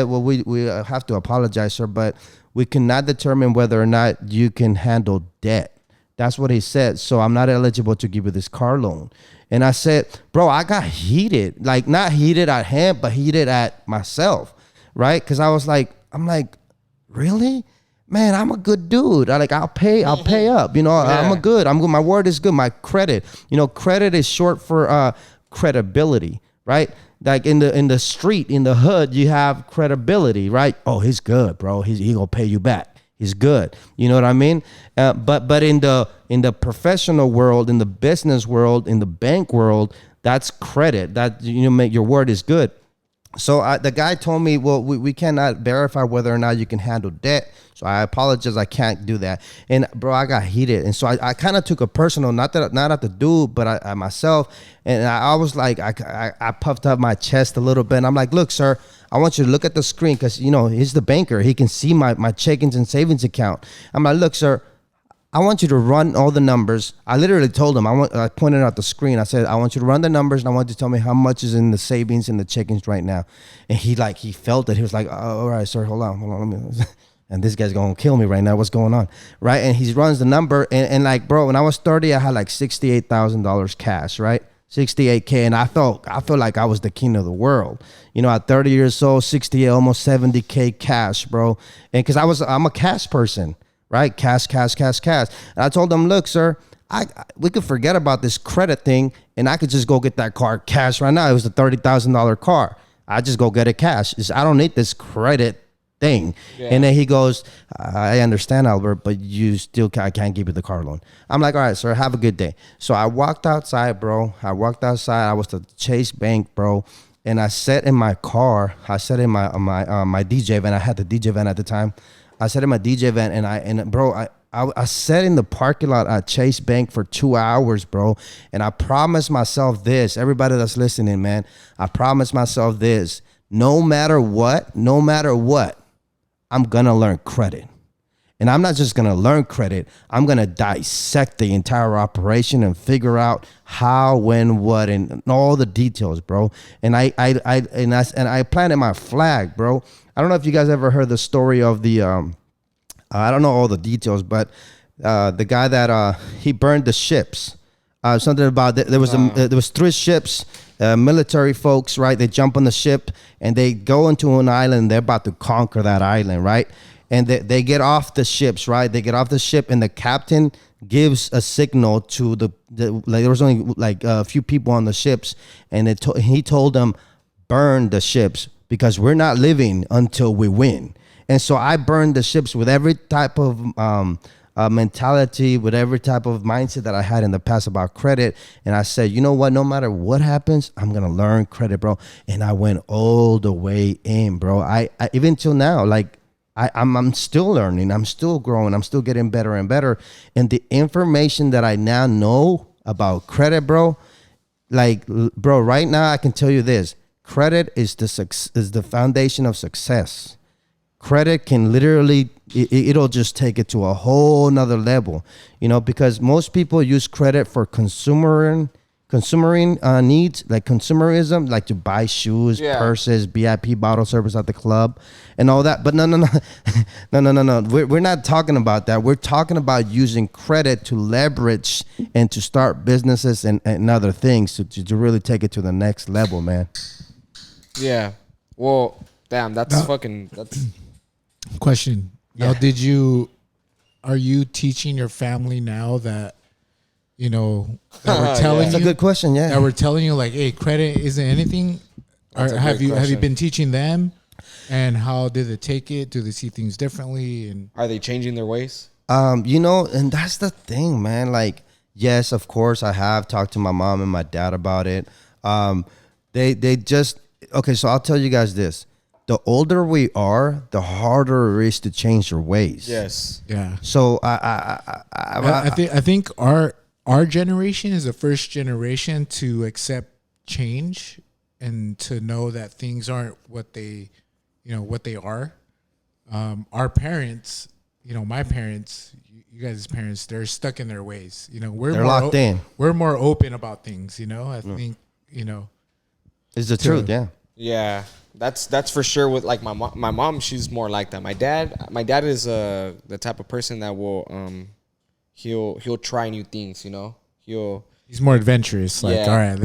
C: well, we have to apologize, sir, but we cannot determine whether or not you can handle debt. That's what he said. So I'm not eligible to give you this car loan. And I said, bro, I got heated, like not heated at him, but heated at myself, right? Because I'm like, really? Man, I'm a good dude. I'll pay up. I'm good. My word is good. My credit, credit is short for credibility, right? Like in the street, in the hood, you have credibility, right? Oh, he's good, bro. He gonna pay you back. He's good. You know what I mean? But in the professional world, in the business world, in the bank world, that's credit. That make your word is good. So the guy told me, well, we cannot verify whether or not you can handle debt. So I apologize, I can't do that. And bro, I got heated, and so I kind of took it personal, not at the dude, but I myself. And I was like, I puffed up my chest a little bit. And I'm like, look, sir, I want you to look at the screen because he's the banker. He can see my checkings and savings account. I'm like, look, sir, I want you to run all the numbers. I literally told him, I pointed out the screen. I said, I want you to run the numbers, and I want you to tell me how much is in the savings and the checkings right now. And he felt it. He was like, oh, all right, sir, hold on. And this guy's going to kill me right now. What's going on? Right? And he runs the number. And like, bro, when I was 30, I had like $68,000 cash, right? 68K. And I felt like I was the king of the world. At 30 years old, 68, almost 70K cash, bro. And because I'm a cash person. Right? Cash. And I told them, look, sir, we could forget about this credit thing, and I could just go get that car cash right now. It was a $30,000 car. I just go get it cash. I don't need this credit thing. Yeah. And then he goes, I understand, Albert, but I can't give you the car loan. I'm like, all right, sir, have a good day. So I walked outside, bro. I was at the Chase Bank, bro. And I sat in my car. I sat in my DJ van. I had the DJ van at the time. I sat in my DJ van and I sat in the parking lot at Chase Bank for 2 hours, bro. And I promised myself this, everybody that's listening, man, I promised myself this, no matter what, I'm going to learn credit. And I'm not just gonna learn credit. I'm gonna dissect the entire operation and figure out how, when, what, and all the details, bro. And I planted my flag, bro. I don't know if you guys ever heard the story of the I don't know all the details, but the guy that he burned the ships. Something about there was 3 ships, military folks, right? They jump on the ship and they go into an island. They're about to conquer that island, right? And they get off the ships, right? They get off the ship, and the captain gives a signal to the like there was only like a few people on the ships, and he told them, burn the ships because we're not living until we win. And so I burned the ships with every type of mentality, with every type of mindset that I had in the past about credit. And I said, you know what? No matter what happens, I'm gonna learn credit, bro. And I went all the way in, bro. I even till now, like. I'm still learning. I'm still growing. I'm still getting better and better. And the information that I now know about credit, bro, like, bro, right now I can tell you this: credit is the foundation of success. Credit can literally, it'll just take it to a whole nother level, you know, because most people use credit for consumering needs, like consumerism, like to buy shoes, purses, VIP bottle service at the club and all that. But no. We're not talking about that. We're talking about using credit to leverage and to start businesses and other things to really take it to the next level, man.
A: Yeah. Well, damn, that's
B: Question. Now, are you teaching your family now that, you know, that we're telling you?
C: That's a good question, yeah.
B: That we're telling you, like, hey, credit isn't anything? Or have you been teaching them? And how did they take it? Do they see things differently? And
A: are they changing their ways?
C: You know, and that's the thing, man. Like, yes, of course, I have talked to my mom and my dad about it. They just, okay, so I'll tell you guys this. The older we are, the harder it is to change your ways.
A: Yes.
B: Yeah.
C: So
B: I think our generation is the first generation to accept change and to know that things aren't what they are. Our parents, you know, my parents, you guys' parents, they're stuck in their ways. You know,
C: they're locked in.
B: We're more open about things. You know, I think, you know,
C: it's the truth. Yeah.
A: Yeah. That's for sure. With like my mom, she's more like that. My dad is the type of person that will he'll try new things. You know,
B: he's more adventurous. Like, all right,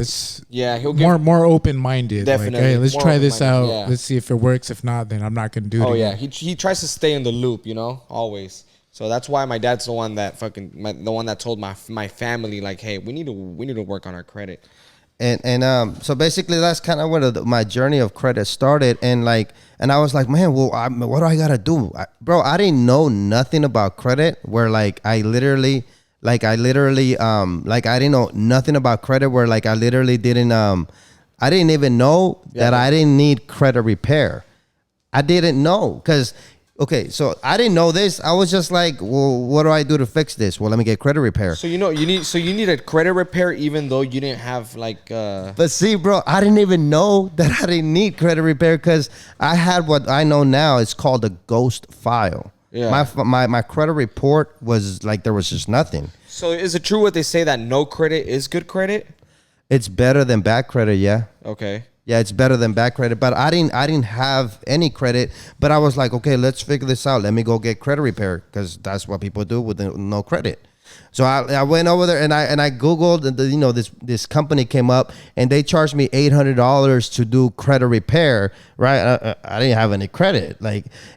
A: he'll
B: get more open minded.
A: Definitely.
B: Like, hey, let's try this out.
A: Yeah.
B: Let's see if it works. If not, then I'm not gonna do it.
A: Oh
B: again.
A: yeah, he tries to stay in the loop. You know, always. So that's why my dad's the one that the one that told my family, like, hey, we need to work on our credit.
C: And so basically that's kind of where my journey of credit started. And I was like, man, well, what do I gotta do, bro? I didn't know nothing about credit. Where I didn't know nothing about credit. Where I literally didn't I didn't even know that I didn't need credit repair. I didn't know because. Okay, so I didn't know this. I was just like, well, what do I do to fix this? Well, let me get credit repair.
A: So you need a credit repair even though you didn't have
C: But see, bro, I didn't even know that I didn't need credit repair because I had what I know now. It's called a ghost file. Yeah. My credit report was like there was just nothing.
A: So is it true what they say that no credit is good credit?
C: It's better than bad credit, yeah.
A: Okay.
C: Yeah, it's better than bad credit, but I didn't have any credit. But I was like, okay, let's figure this out. Let me go get credit repair because that's what people do with no credit. So I went over there and I Googled, and this company came up and they charged me $800 to do credit repair. Right, I didn't have any credit,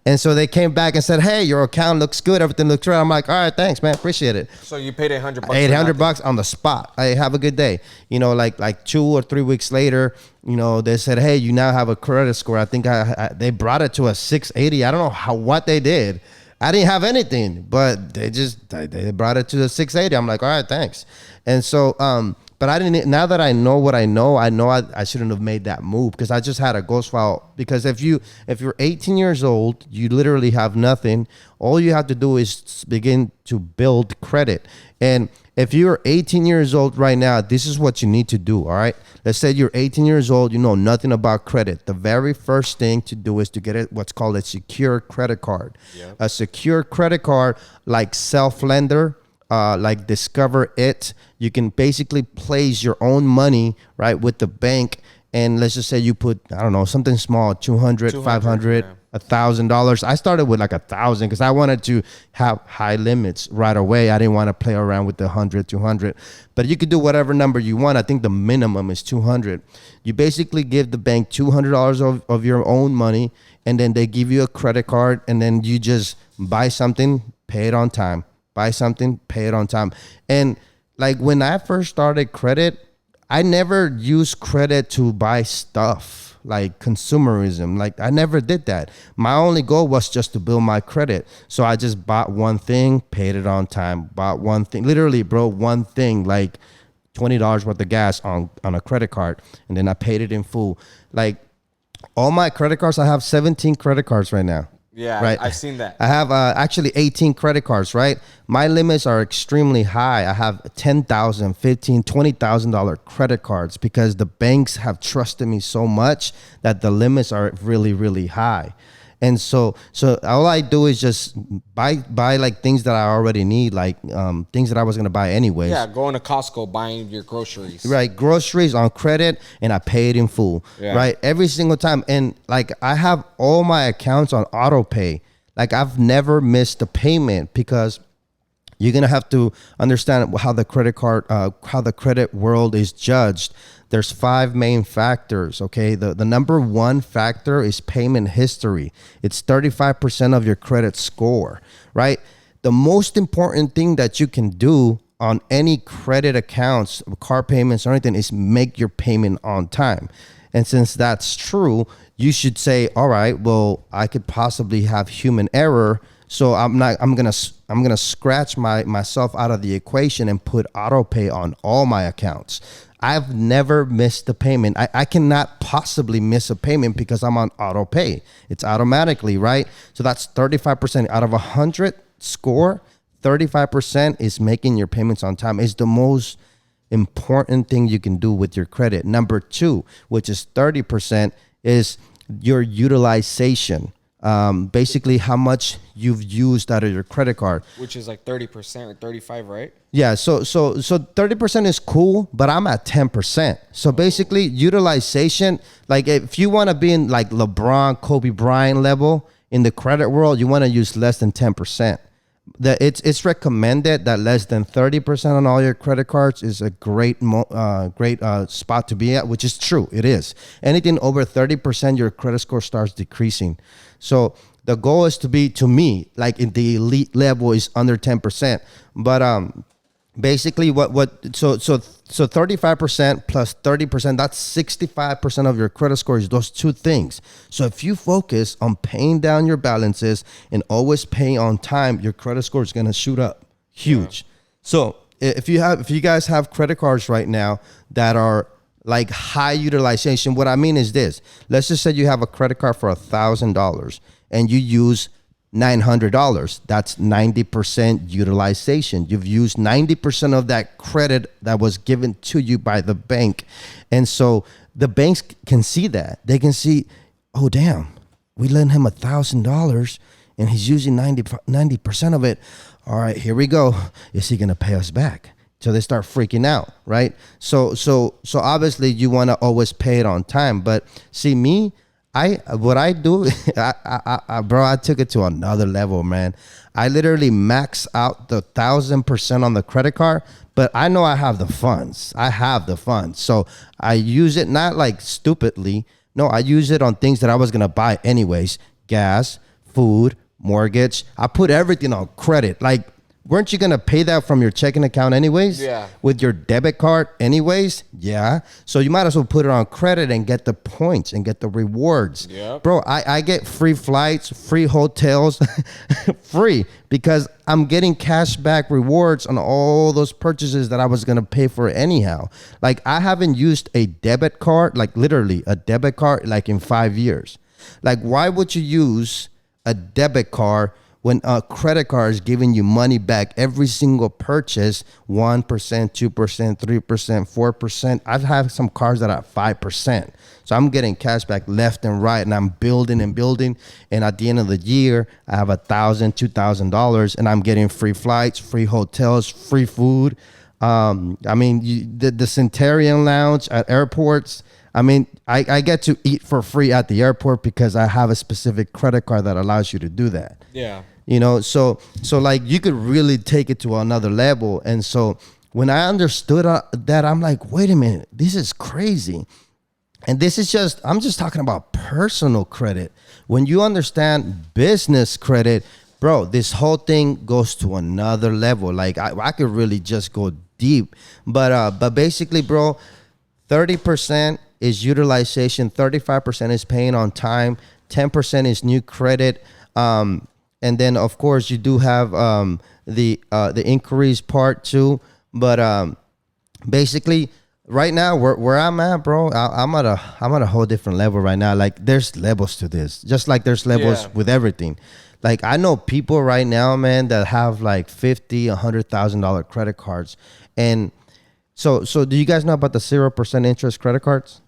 C: and so they came back and said, hey, your account looks good, everything looks right. I'm like, all right, thanks, man, appreciate it.
A: So you paid $800.
C: $800 on the spot. I have a good day. Like 2 or 3 weeks later, they said, hey, you now have a credit score. I think they brought it to a 680. I don't know what they did. I didn't have anything, but they brought it to the 680. I'm like, all right, thanks. And so but I didn't. Now that I know what I know I shouldn't have made that move because I just had a ghost file. Because if you're 18 years old, you literally have nothing. All you have to do is begin to build credit. And if you're 18 years old right now, this is what you need to do. All right. Let's say you're 18 years old. You know nothing about credit. The very first thing to do is to get what's called a secure credit card. Yep. A secure credit card, like Self-Lender, like Discover It. You can basically place your own money right with the bank. And let's just say you put, I don't know, something small, 200, 500, $1,000. I started with like 1,000 because I wanted to have high limits right away. I didn't want to play around with the 100, 200. But you could do whatever number you want. I think the minimum is 200. You basically give the bank $200 of your own money, and then they give you a credit card, and then you just buy something, pay it on time. Buy something, pay it on time. And like when I first started credit, I never used credit to buy stuff like consumerism. Like I never did that. My only goal was just to build my credit. So I just bought one thing, paid it on time, bought one thing, literally bro, one thing, like $20 worth of gas on a credit card. And then I paid it in full. Like all my credit cards, I have 17 credit cards right now.
A: Yeah,
C: right.
A: I've seen that.
C: I have actually 18 credit cards, right? My limits are extremely high. I have $10,000, $15,000, $20,000 credit cards because the banks have trusted me so much that the limits are really, really high. And so all I do is just buy like things that I already need, like things that I was gonna buy anyways.
A: Yeah, going to Costco, buying your groceries.
C: Right, groceries on credit, and I pay it in full. Yeah. Right, every single time. And like I have all my accounts on auto pay. Like I've never missed a payment because you're gonna have to understand how the credit world is judged. There's 5 main factors, okay? The number one factor is payment history. It's 35% of your credit score, right? The most important thing that you can do on any credit accounts, car payments or anything, is make your payment on time. And since that's true, you should say, all right, well, I could possibly have human error, so I'm gonna scratch myself out of the equation and put auto pay on all my accounts. I've never missed a payment. I cannot possibly miss a payment because I'm on auto pay. It's automatically, right? So that's 35% out of 100 score. 35% is making your payments on time. Is the most important thing you can do with your credit. Number 2, which is 30%, is your utilization. Basically how much you've used out of your credit card,
A: which is like 30% or 35, right?
C: Yeah, so 30% is cool, but I'm at 10%. So basically utilization, like if you want to be in like LeBron, Kobe Bryant level in the credit world, you want to use less than 10%. It's recommended that less than 30% on all your credit cards is a great spot to be at, which is true. It is. Anything over 30%, your credit score starts decreasing. So the goal is to be, to me, like in the elite level is under 10%. But basically so 35% plus 30%, that's 65% of your credit score is those two things. So if you focus on paying down your balances and always paying on time, your credit score is going to shoot up huge. Yeah. So if you guys have credit cards right now that are like high utilization, what I mean is this: let's just say you have a credit card for $1,000 and you use $900. That's 90% utilization. You've used 90% of that credit that was given to you by the bank. And so the banks can see that. They can see, oh, damn, we lent him $1,000 and he's using 90% of it. All right, here we go. Is he going to pay us back? So they start freaking out, right? So obviously you want to always pay it on time. But see, me, what I do, bro, I took it to another level, man. I literally max out the 1,000% on the credit card, but I know I have the funds. So I use it not like stupidly. No, I use it on things that I was gonna buy anyways: gas, food, mortgage. I put everything on credit. Like weren't you gonna pay that from your checking account anyways?
A: Yeah.
C: With your debit card anyways? Yeah. So you might as well put it on credit and get the points and get the rewards.
A: Yep.
C: Bro, I get free flights, free hotels, free, because I'm getting cash back rewards on all those purchases that I was gonna pay for anyhow. Like, I haven't used a debit card, like literally a debit card, like in 5 years. Like, why would you use a debit card when a credit card is giving you money back every single purchase? 1%, 2%, 3%, 4%. I've had some cards that are 5%. So I'm getting cash back left and right, and I'm building and building. And at the end of the year, I have $1,000, $2,000, and I'm getting free flights, free hotels, free food. I mean, the Centurion Lounge at airports. I mean, I get to eat for free at the airport because I have a specific credit card that allows you to do that.
A: Yeah.
C: You know, so like you could really take it to another level. And so when I understood that, I'm like, wait a minute, this is crazy. And this is I'm just talking about personal credit. When you understand business credit, bro, this whole thing goes to another level. Like I could really just go deep, but basically, bro, 30% is utilization, 35% is paying on time, 10% is new credit, and then of course you do have the inquiries part too. But basically, right now where I'm at, bro, I'm at a whole different level right now. Like, there's levels to this, just like there's levels with everything. Like, I know people right now, man, that have like $50,000-$100,000 credit cards. And so do you guys know about the 0% interest credit cards?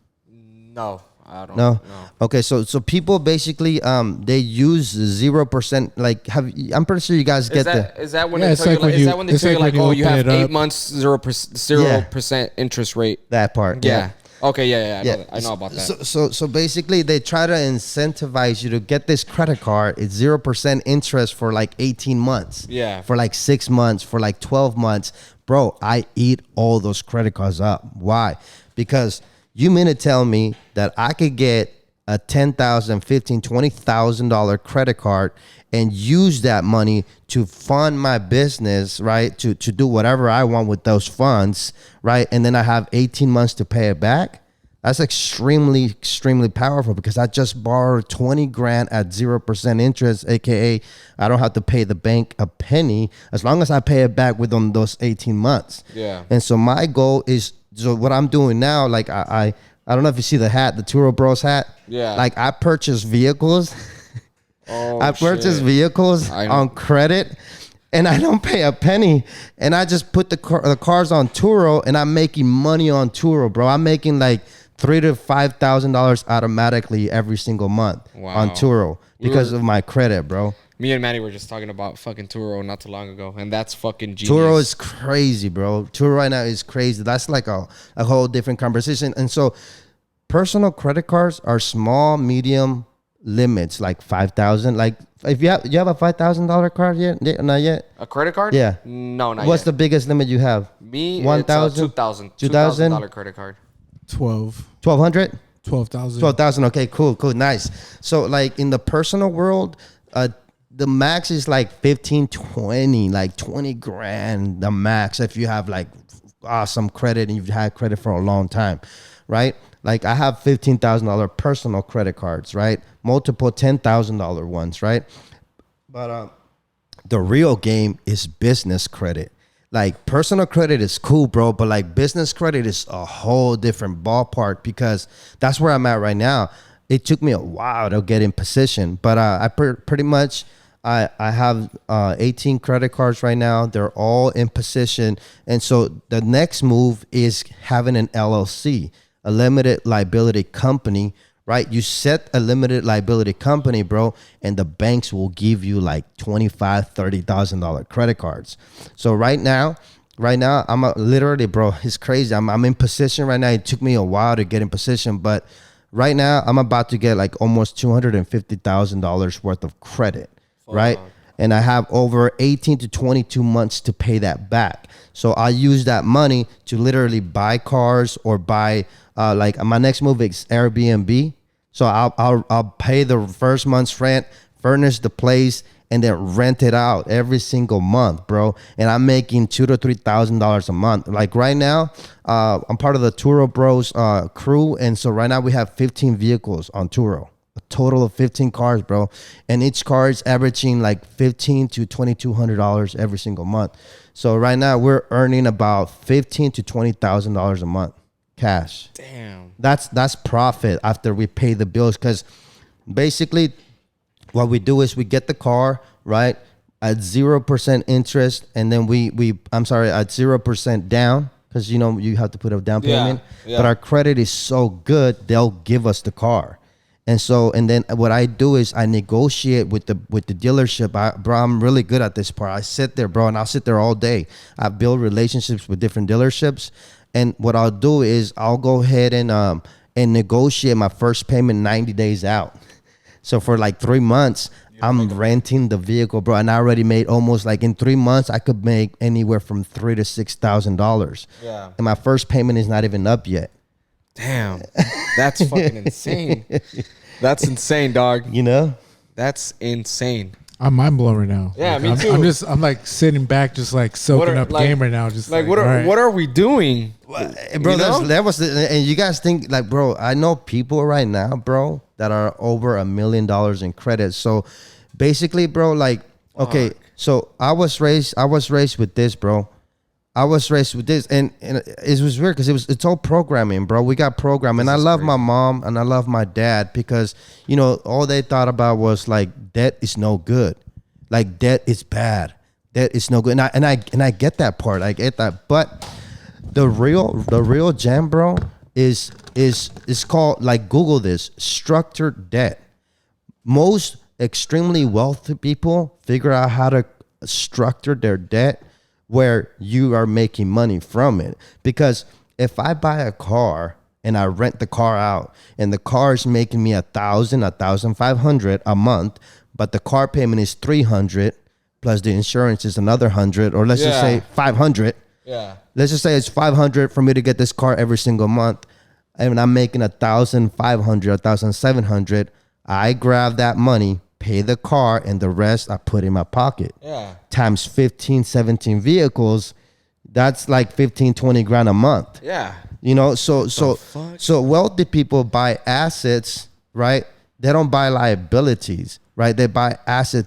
A: No, I don't.
C: No. Okay, so people basically they use 0%. Like, I'm pretty sure you guys get
A: Is that when
B: Yeah,
A: they
B: it's
A: tell you
B: like when
A: is
B: you-
A: that when they
B: it's
A: tell you
B: like
A: like,
B: when
A: oh,
B: you
A: you
B: open
A: have
B: it
A: 8
B: up.
A: months 0% interest rate?
C: that part.
A: Yeah. Okay. Yeah. I know about that.
C: So basically, they try to incentivize you to get this credit card. It's 0% interest for like 18 months.
A: Yeah.
C: For like 6 months, for like 12 months. Bro, I eat all those credit cards up. Why? Because you mean to tell me that I could get a $10,000, $15,000, $20,000 credit card and use that money to fund my business, right? To do whatever I want with those funds, right? And then I have 18 months to pay it back. That's extremely, extremely powerful, because I just borrowed 20 grand at 0% interest, aka I don't have to pay the bank a penny as long as I pay it back within those 18 months.
A: Yeah.
C: And so my goal is, so what I'm doing now, like I don't know if you see the hat, the Turo Bros hat.
A: Yeah.
C: Like, I purchase vehicles.
A: Oh,
C: I purchase
A: shit.
C: vehicles on credit, and I don't pay a penny. And I just put the cars on Turo, and I'm making money on Turo, bro. I'm making like $3,000 to $5,000 automatically every single month on Turo because of my credit, bro.
A: Me and Manny were just talking about fucking Turo not too long ago, and that's fucking genius.
C: Turo is crazy, bro. Turo right now is crazy. That's like a whole different conversation. And so personal credit cards are small, medium limits, like 5,000. Like, if you have a $5,000 card yet? Not yet.
A: A credit card?
C: Yeah.
A: No, not
C: What's
A: yet.
C: the biggest limit you have?
A: Me?
C: 1,000?
A: It's $2,000.
C: $2,000?
A: $2,000 credit card.
C: 1,200?
B: 12,000.
C: 12,000. Okay, cool, nice. So like in the personal world, the max is like 15, 20, like 20 grand, the max, if you have like awesome credit and you've had credit for a long time, right? Like, I have $15,000 personal credit cards, right? Multiple $10,000 ones, right? But the real game is business credit. Like, personal credit is cool, bro, but like business credit is a whole different ballpark, because that's where I'm at right now. It took me a while to get in position, but I pretty much I have 18 credit cards right now. They're all in position, and so the next move is having an LLC, a limited liability company. Right, you set a limited liability company, bro, and the banks will give you like $25,000, $30,000 credit cards. So right now, I'm literally, bro, it's crazy. I'm in position right now. It took me a while to get in position, but right now I'm about to get like almost $250,000 worth of credit, right? And I have over 18 to 22 months to pay that back. So I use that money to literally buy cars or buy, like, my next move is Airbnb. So I'll pay the first month's rent, furnish the place, and then rent it out every single month, bro. And I'm making $2,000 to $3,000 a month. Like right now, I'm part of the Turo Bros crew, and so right now we have 15 vehicles on Turo. A total of 15 cars, bro, and each car is averaging like $1,500 to $2,200 every single month. So right now we're earning about $15,000 to $20,000 a month cash.
A: Damn.
C: That's profit after we pay the bills, because basically what we do is we get the car right at 0% interest, and then we at 0% down, because you have to put a down payment.
A: Yeah.
C: But our credit is so good, they'll give us the car. And then what I do is I negotiate with the dealership. Bro, I'm really good at this part. I sit there, bro, and I'll sit there all day. I build relationships with different dealerships, and what I'll do is I'll go ahead and negotiate my first payment 90 days out. So for like 3 months, I'm renting the vehicle, bro, and I already made almost, like, in 3 months I could make anywhere from $3,000 to $6,000.
A: Yeah.
C: And my first payment is not even up yet.
A: Damn. That's fucking insane. That's insane, dog.
C: That's
A: insane.
B: I'm mind blown right now.
A: Yeah,
B: like,
A: me too.
B: I'm like sitting back, just like soaking up game right now. Just
A: like what are we doing,
C: bro? And you guys think, like, bro, I know people right now, bro, that are over $1 million in credit. So basically, bro, like, okay, so I was raised with this, bro. I was raised with this, and it was weird because it's all programming, bro. We got programmed, and I love my mom and I love my dad, because all they thought about was like, debt is no good, like debt is bad, debt is no good, and I get that part, I get that, but the real gem, bro, is called, like, Google this, structured debt. Most extremely wealthy people figure out how to structure their debt where you are making money from it. Because if I buy a car and I rent the car out, and the car is making me $1,500 a month, but the car payment is $300 plus the insurance is another $100, or let's just say $500.
A: Yeah.
C: Let's just say it's $500 for me to get this car every single month, and I'm making $1,500, $1,700. I grab that money, pay the car, and the rest I put in my pocket.
A: Yeah.
C: Times 15, 17 vehicles, that's like 15, 20 grand a month.
A: Yeah.
C: So wealthy people buy assets, right? They don't buy liabilities, right? They buy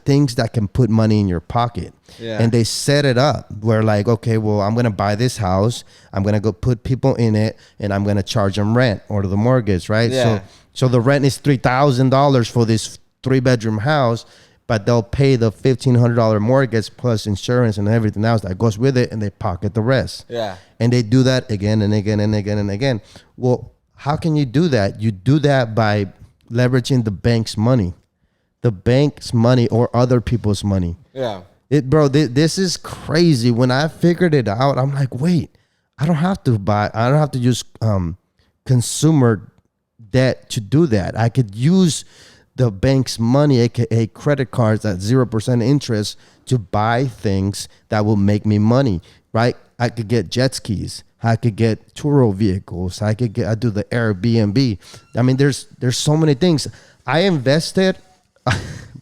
C: things that can put money in your pocket.
A: Yeah.
C: And they set it up where, like, okay, well, I'm going to buy this house, I'm going to go put people in it, and I'm going to charge them rent or the mortgage, right?
A: Yeah.
C: So the rent is $3,000 for this 3-bedroom house, but they'll pay the $1,500 mortgage plus insurance and everything else that goes with it, and they pocket the rest.
A: Yeah.
C: And they do that again and again and again and again. Well, how can you do that? You do that by leveraging the bank's money or other people's money.
A: Yeah.
C: This is crazy. When I figured it out, I'm like, wait, I don't have to use consumer debt to do that. I could use the bank's money, aka credit cards at 0% interest, to buy things that will make me money, right? I could get jet skis, I could get Turo vehicles, I do the Airbnb. I mean, there's so many things. I invested,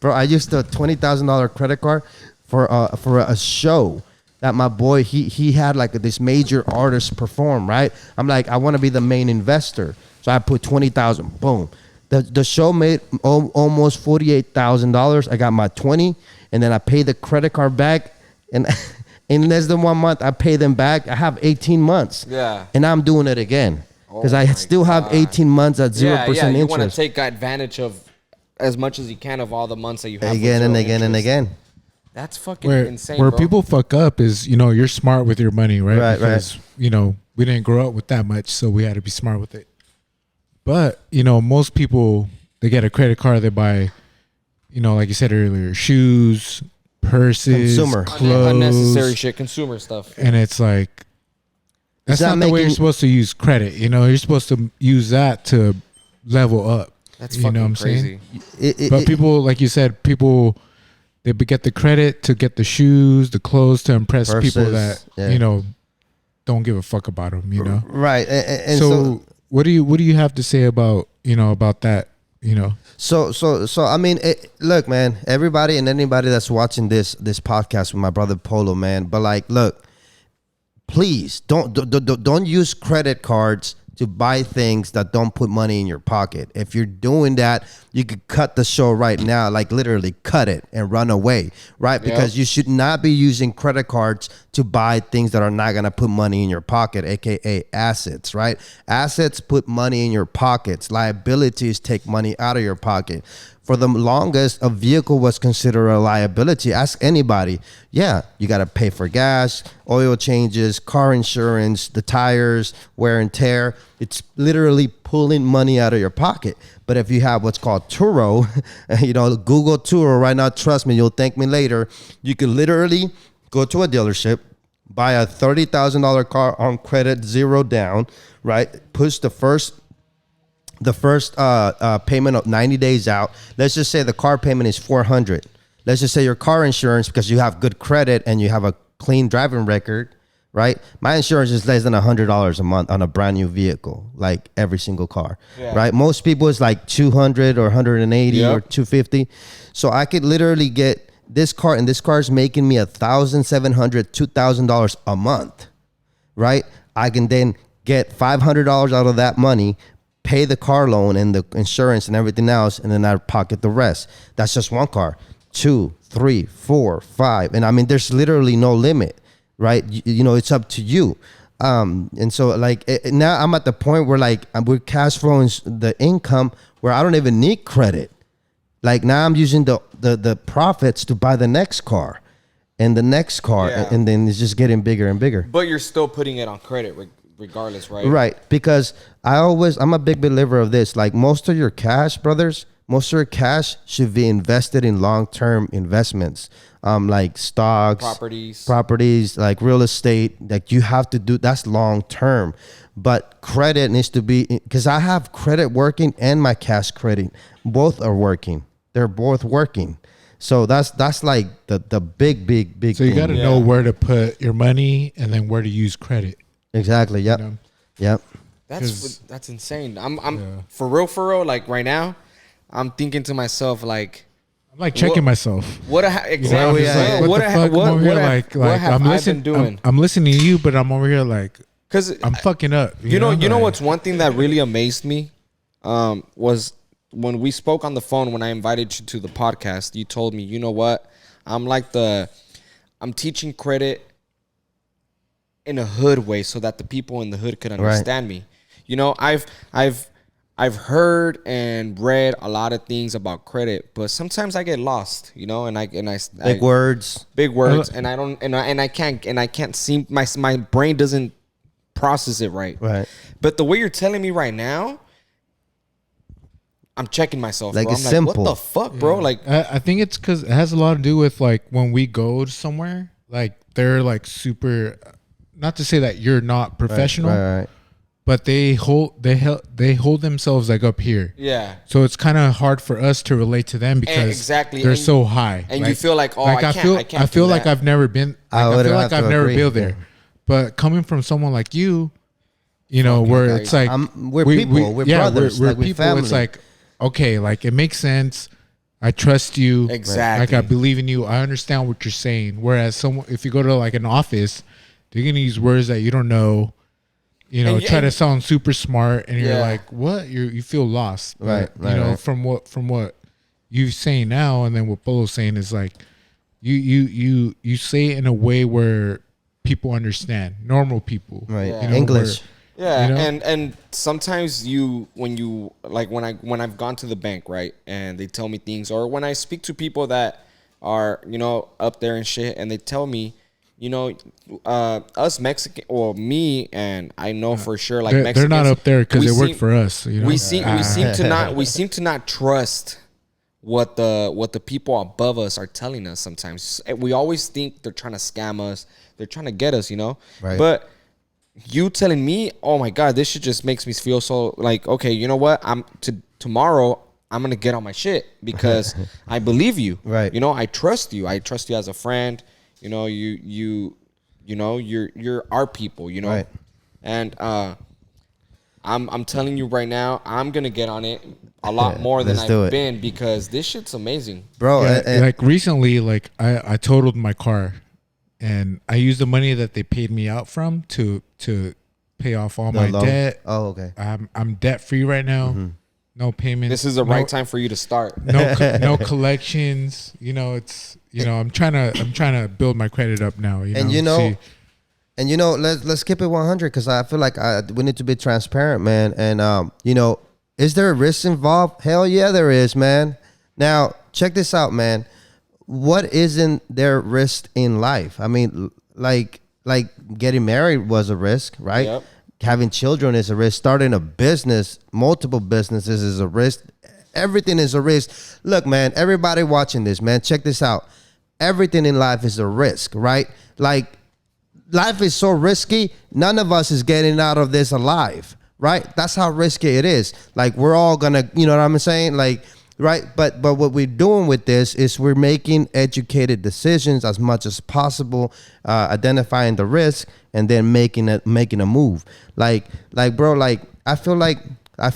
C: bro. I used a $20,000 credit card for a show that my boy he had, like, this major artist perform, right? I'm like, I want to be the main investor, so I put $20,000. Boom. The show made almost $48,000. I got my 20, and then I paid the credit card back, and in less than 1 month, I pay them back. I have 18 months.
A: Yeah.
C: And I'm doing it again because I still have 18 months at 0% interest.
A: You want to take advantage of as much as you can of all the months that you have.
C: Again and again and again.
A: That's fucking insane.
B: Where
A: bro.
B: people fuck up is, you're smart with your money, right?
C: Right,
B: because, we didn't grow up with that much, so we had to be smart with it. But, most people, they get a credit card, they buy, like you said earlier, shoes, purses,
C: Consumer.
B: clothes.
A: Unnecessary shit, consumer stuff.
B: And it's like, that's
C: not
B: not the way you're
C: making-
B: supposed to use credit. You're supposed to use that to level up.
A: That's
B: you know what
A: fucking
B: I'm
A: crazy.
B: saying? But people, like you said, they get the credit to get the shoes, the clothes, to impress people
C: Purses,
B: that,
C: yeah.
B: Don't give a fuck about them,
C: Right. And
B: so what do you have to say about, about that you know.
C: So I mean, look, man, everybody and anybody that's watching this podcast with my brother Polo, man. But like, look, please don't use credit cards to buy things that don't put money in your pocket. If you're doing that, you could cut the show right now, like literally cut it and run away, right? Because you should not be using credit cards to buy things that are not going to put money in your pocket, aka assets, right? Assets put money in your pockets. Liabilities take money out of your pocket. For the longest, a vehicle was considered a liability. Ask anybody. Yeah, you got to pay for gas, oil changes, car insurance, the tires, wear and tear. It's literally pulling money out of your pocket. But if you have what's called Turo, Google Turo right now, trust me, you'll thank me later. You can literally go to a dealership, buy a $30,000 car on credit, zero down, right? Push the first payment of 90 days out. Let's just say the car payment is $400. Let's just say your car insurance, because you have good credit and you have a clean driving record, right? My insurance is less than $100 a month on a brand new vehicle, like every single car, right? Most people is like 200 or 180 or 250. So I could literally get this car, and this car is making me $1,700, $2,000 a month, right? I can then get $500 out of that money, pay the car loan and the insurance and everything else, and then I pocket the rest. That's just one car. 2, 3, 4, 5. And I mean, there's literally no limit, right? It's up to you. And so like now I'm at the point where like we're cash flowing the income where I don't even need credit. Like now I'm using the profits to buy the next car and the next car. And then it's just getting bigger and bigger.
A: But you're still putting it on credit regardless, right?
C: Right. Because I'm a big believer of this. Like most of your cash, brothers, most of your cash should be invested in long-term investments, like stocks, properties, like real estate. Like you have to do that's long-term. But credit needs to be, because I have credit working and my cash credit. Both are working. They're both working. So that's like the big
B: So you got to know where to put your money and then where to use credit.
C: Exactly. Yep. Yep.
A: That's insane. I'm for real. Like right now, I'm thinking to myself like,
B: I'm like checking myself.
A: What exactly?
B: What I'm listening. Doing? I'm listening to you, but I'm over here like, because I'm fucking up.
A: You know what's one thing that really amazed me, was when we spoke on the phone when I invited you to the podcast. You told me, you know what? I'm teaching credit in a hood way so that the people in the hood could understand me. I've heard and read a lot of things about credit, but sometimes I get lost, and I big words, and I don't and I can't seem my brain doesn't process it right. But the way you're telling me right now, I'm checking myself.
C: Like
A: bro.
C: it's
A: I'm
C: simple.
A: Like, what the fuck, bro? Like
B: I think it's because it has a lot to do with like when we go somewhere, like they're like super. Not to say that you're not professional, right. But they hold themselves like up here. Yeah. So it's kind of hard for us to relate to them because they're so high.
A: And you feel like, I
B: feel like I've never been. I feel like I've never been there. But coming from someone like you, where it's like
C: we're people, we're brothers,
B: we're people. Family. It's like okay, like it makes sense. I trust you.
A: Exactly.
B: Like I believe in you. I understand what you're saying. Whereas if you go to like an office, they're gonna use words that you don't know, try to sound super smart, and you're like, what? You feel lost,
C: right?
B: From what you saying now, and then what Polo's saying is like, you say it in a way where people understand, normal people,
C: right? English,
A: and sometimes when I've gone to the bank, right, and they tell me things, or when I speak to people that are up there and shit, and they tell me. Us Mexican, or me, and I know for sure, like Mexicans,
B: they're not up there because they work for us.
A: We seem to not trust what the people above us are telling us. Sometimes we always think they're trying to scam us, they're trying to get us, Right. But you telling me, oh my God, this shit just makes me feel so like, okay, you know what? Tomorrow I'm gonna get on my shit because I believe you.
C: Right.
A: I trust you. I trust you as a friend. You're our people,
C: Right.
A: And I'm telling you right now, I'm gonna get on it a lot more than
C: let's do
A: I've
C: it.
A: been because this shit's amazing.
C: bro.
B: Yeah, like recently, like I totaled my car, and I used the money that they paid me out from to pay off all my
C: loan?
B: debt.
C: Oh, okay.
B: I'm debt free right now. No payments.
A: This is the right time for you to start.
B: No collections. It's I'm trying to build my credit up now.
C: And let's keep it 100 because I feel like we need to be transparent, man. And is there a risk involved? Hell yeah, there is, man. Now check this out, man. What isn't there risk in life? I mean, like getting married was a risk, right?
A: Yep.
C: Having children is a risk. Starting a business, multiple businesses is a risk. Everything is a risk. Look, man, everybody watching this, man, check this out. Everything in life is a risk, right? Like, life is so risky, none of us is getting out of this alive, right? That's how risky it is. Like, we're all gonna, you know what I'm saying? Like, right? But what we're doing with this is we're making educated decisions as much as possible, identifying the risk and then making a move. Like bro, like I feel like I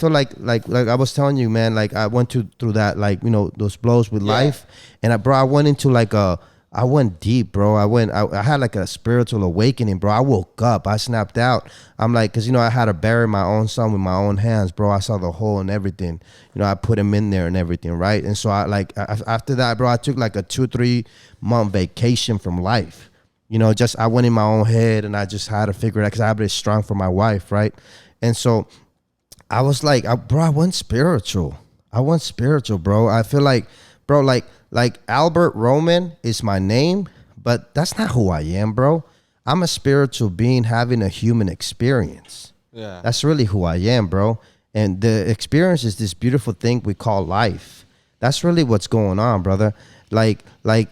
C: was telling you, man, like I went through that, like, those blows with life, and I went into I went deep, bro. I had like a spiritual awakening, bro. I woke up, I snapped out. I'm like, cause I had to bury my own son with my own hands, bro. I saw the hole and everything. I put him in there and everything, right? And so after that, bro, I took like a 2-3 month vacation from life. I went in my own head and I just had to figure it out because I have it strong for my wife, right? And so I was like, bro, I went spiritual, bro. I feel like, bro, like Albert Roman is my name, but that's not who I am, bro. I'm a spiritual being having a human experience.
A: Yeah.
C: That's really who I am, bro. And the experience is this beautiful thing we call life. That's really what's going on, brother. Like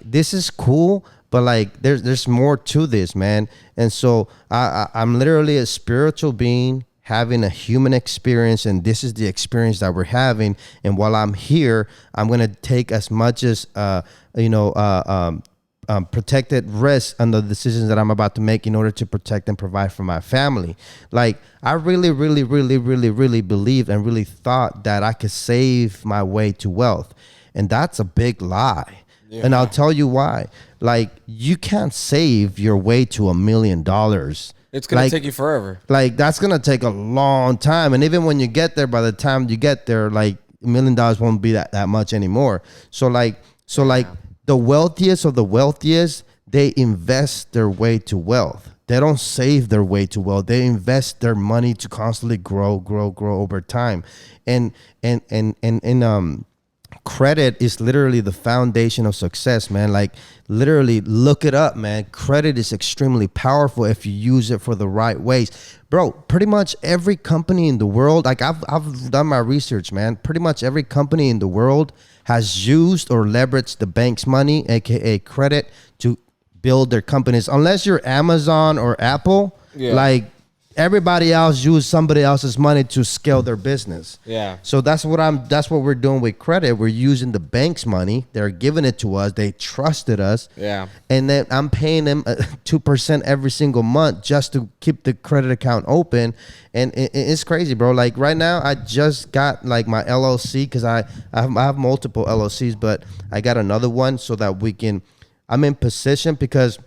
C: this is cool, but like there's more to this, man. And so I'm literally a spiritual being having a human experience, and this is the experience that we're having. And while I'm here, I'm gonna take as much as protected risk on the decisions that I'm about to make in order to protect and provide for my family. Like, I really, really, really, really, really believed and really thought that I could save my way to wealth, and that's a big lie. Yeah. And I'll tell you why. Like, you can't save your way to $1 million.
A: It's going to take you forever.
C: Like, that's going to take a long time. And even when you get there, by the time you get there, like, $1 million won't be that much anymore. So the wealthiest of the wealthiest, they invest their way to wealth. They don't save their way to wealth. They invest their money to constantly grow over time. And credit is literally the foundation of success, man. Like, literally, look it up, man. Credit is extremely powerful if you use it for the right ways. Bro, pretty much every company in the world, like I've done my research, man. Pretty much every company in the world has used or leveraged the bank's money, aka credit, to build their companies. Unless you're Amazon or Apple, like, everybody else use somebody else's money to scale their business. Yeah. So that's what we're doing with credit. We're using the bank's money. They're giving it to us. They trusted us. Yeah. And then I'm paying them 2% every single month just to keep the credit account open. And it's crazy, bro. Like, right now, I just got like my LLC because I have multiple LLCs, but I got another one so that I'm in position because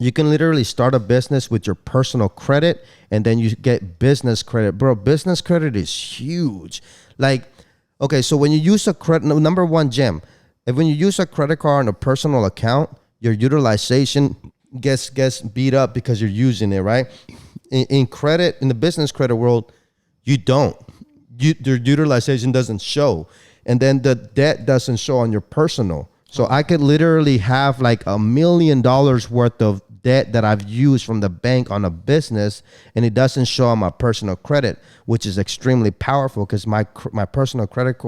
C: you can literally start a business with your personal credit, and then you get business credit. Bro, business credit is huge. Like, okay, so when you use a credit, number one gem, when you use a credit card on a personal account, your utilization gets beat up because you're using it, right? In credit, in the business credit world, you don't. Your utilization doesn't show. And then the debt doesn't show on your personal. So I could literally have like $1 million worth of debt that I've used from the bank on a business, and it doesn't show on my personal credit, which is extremely powerful because my personal credit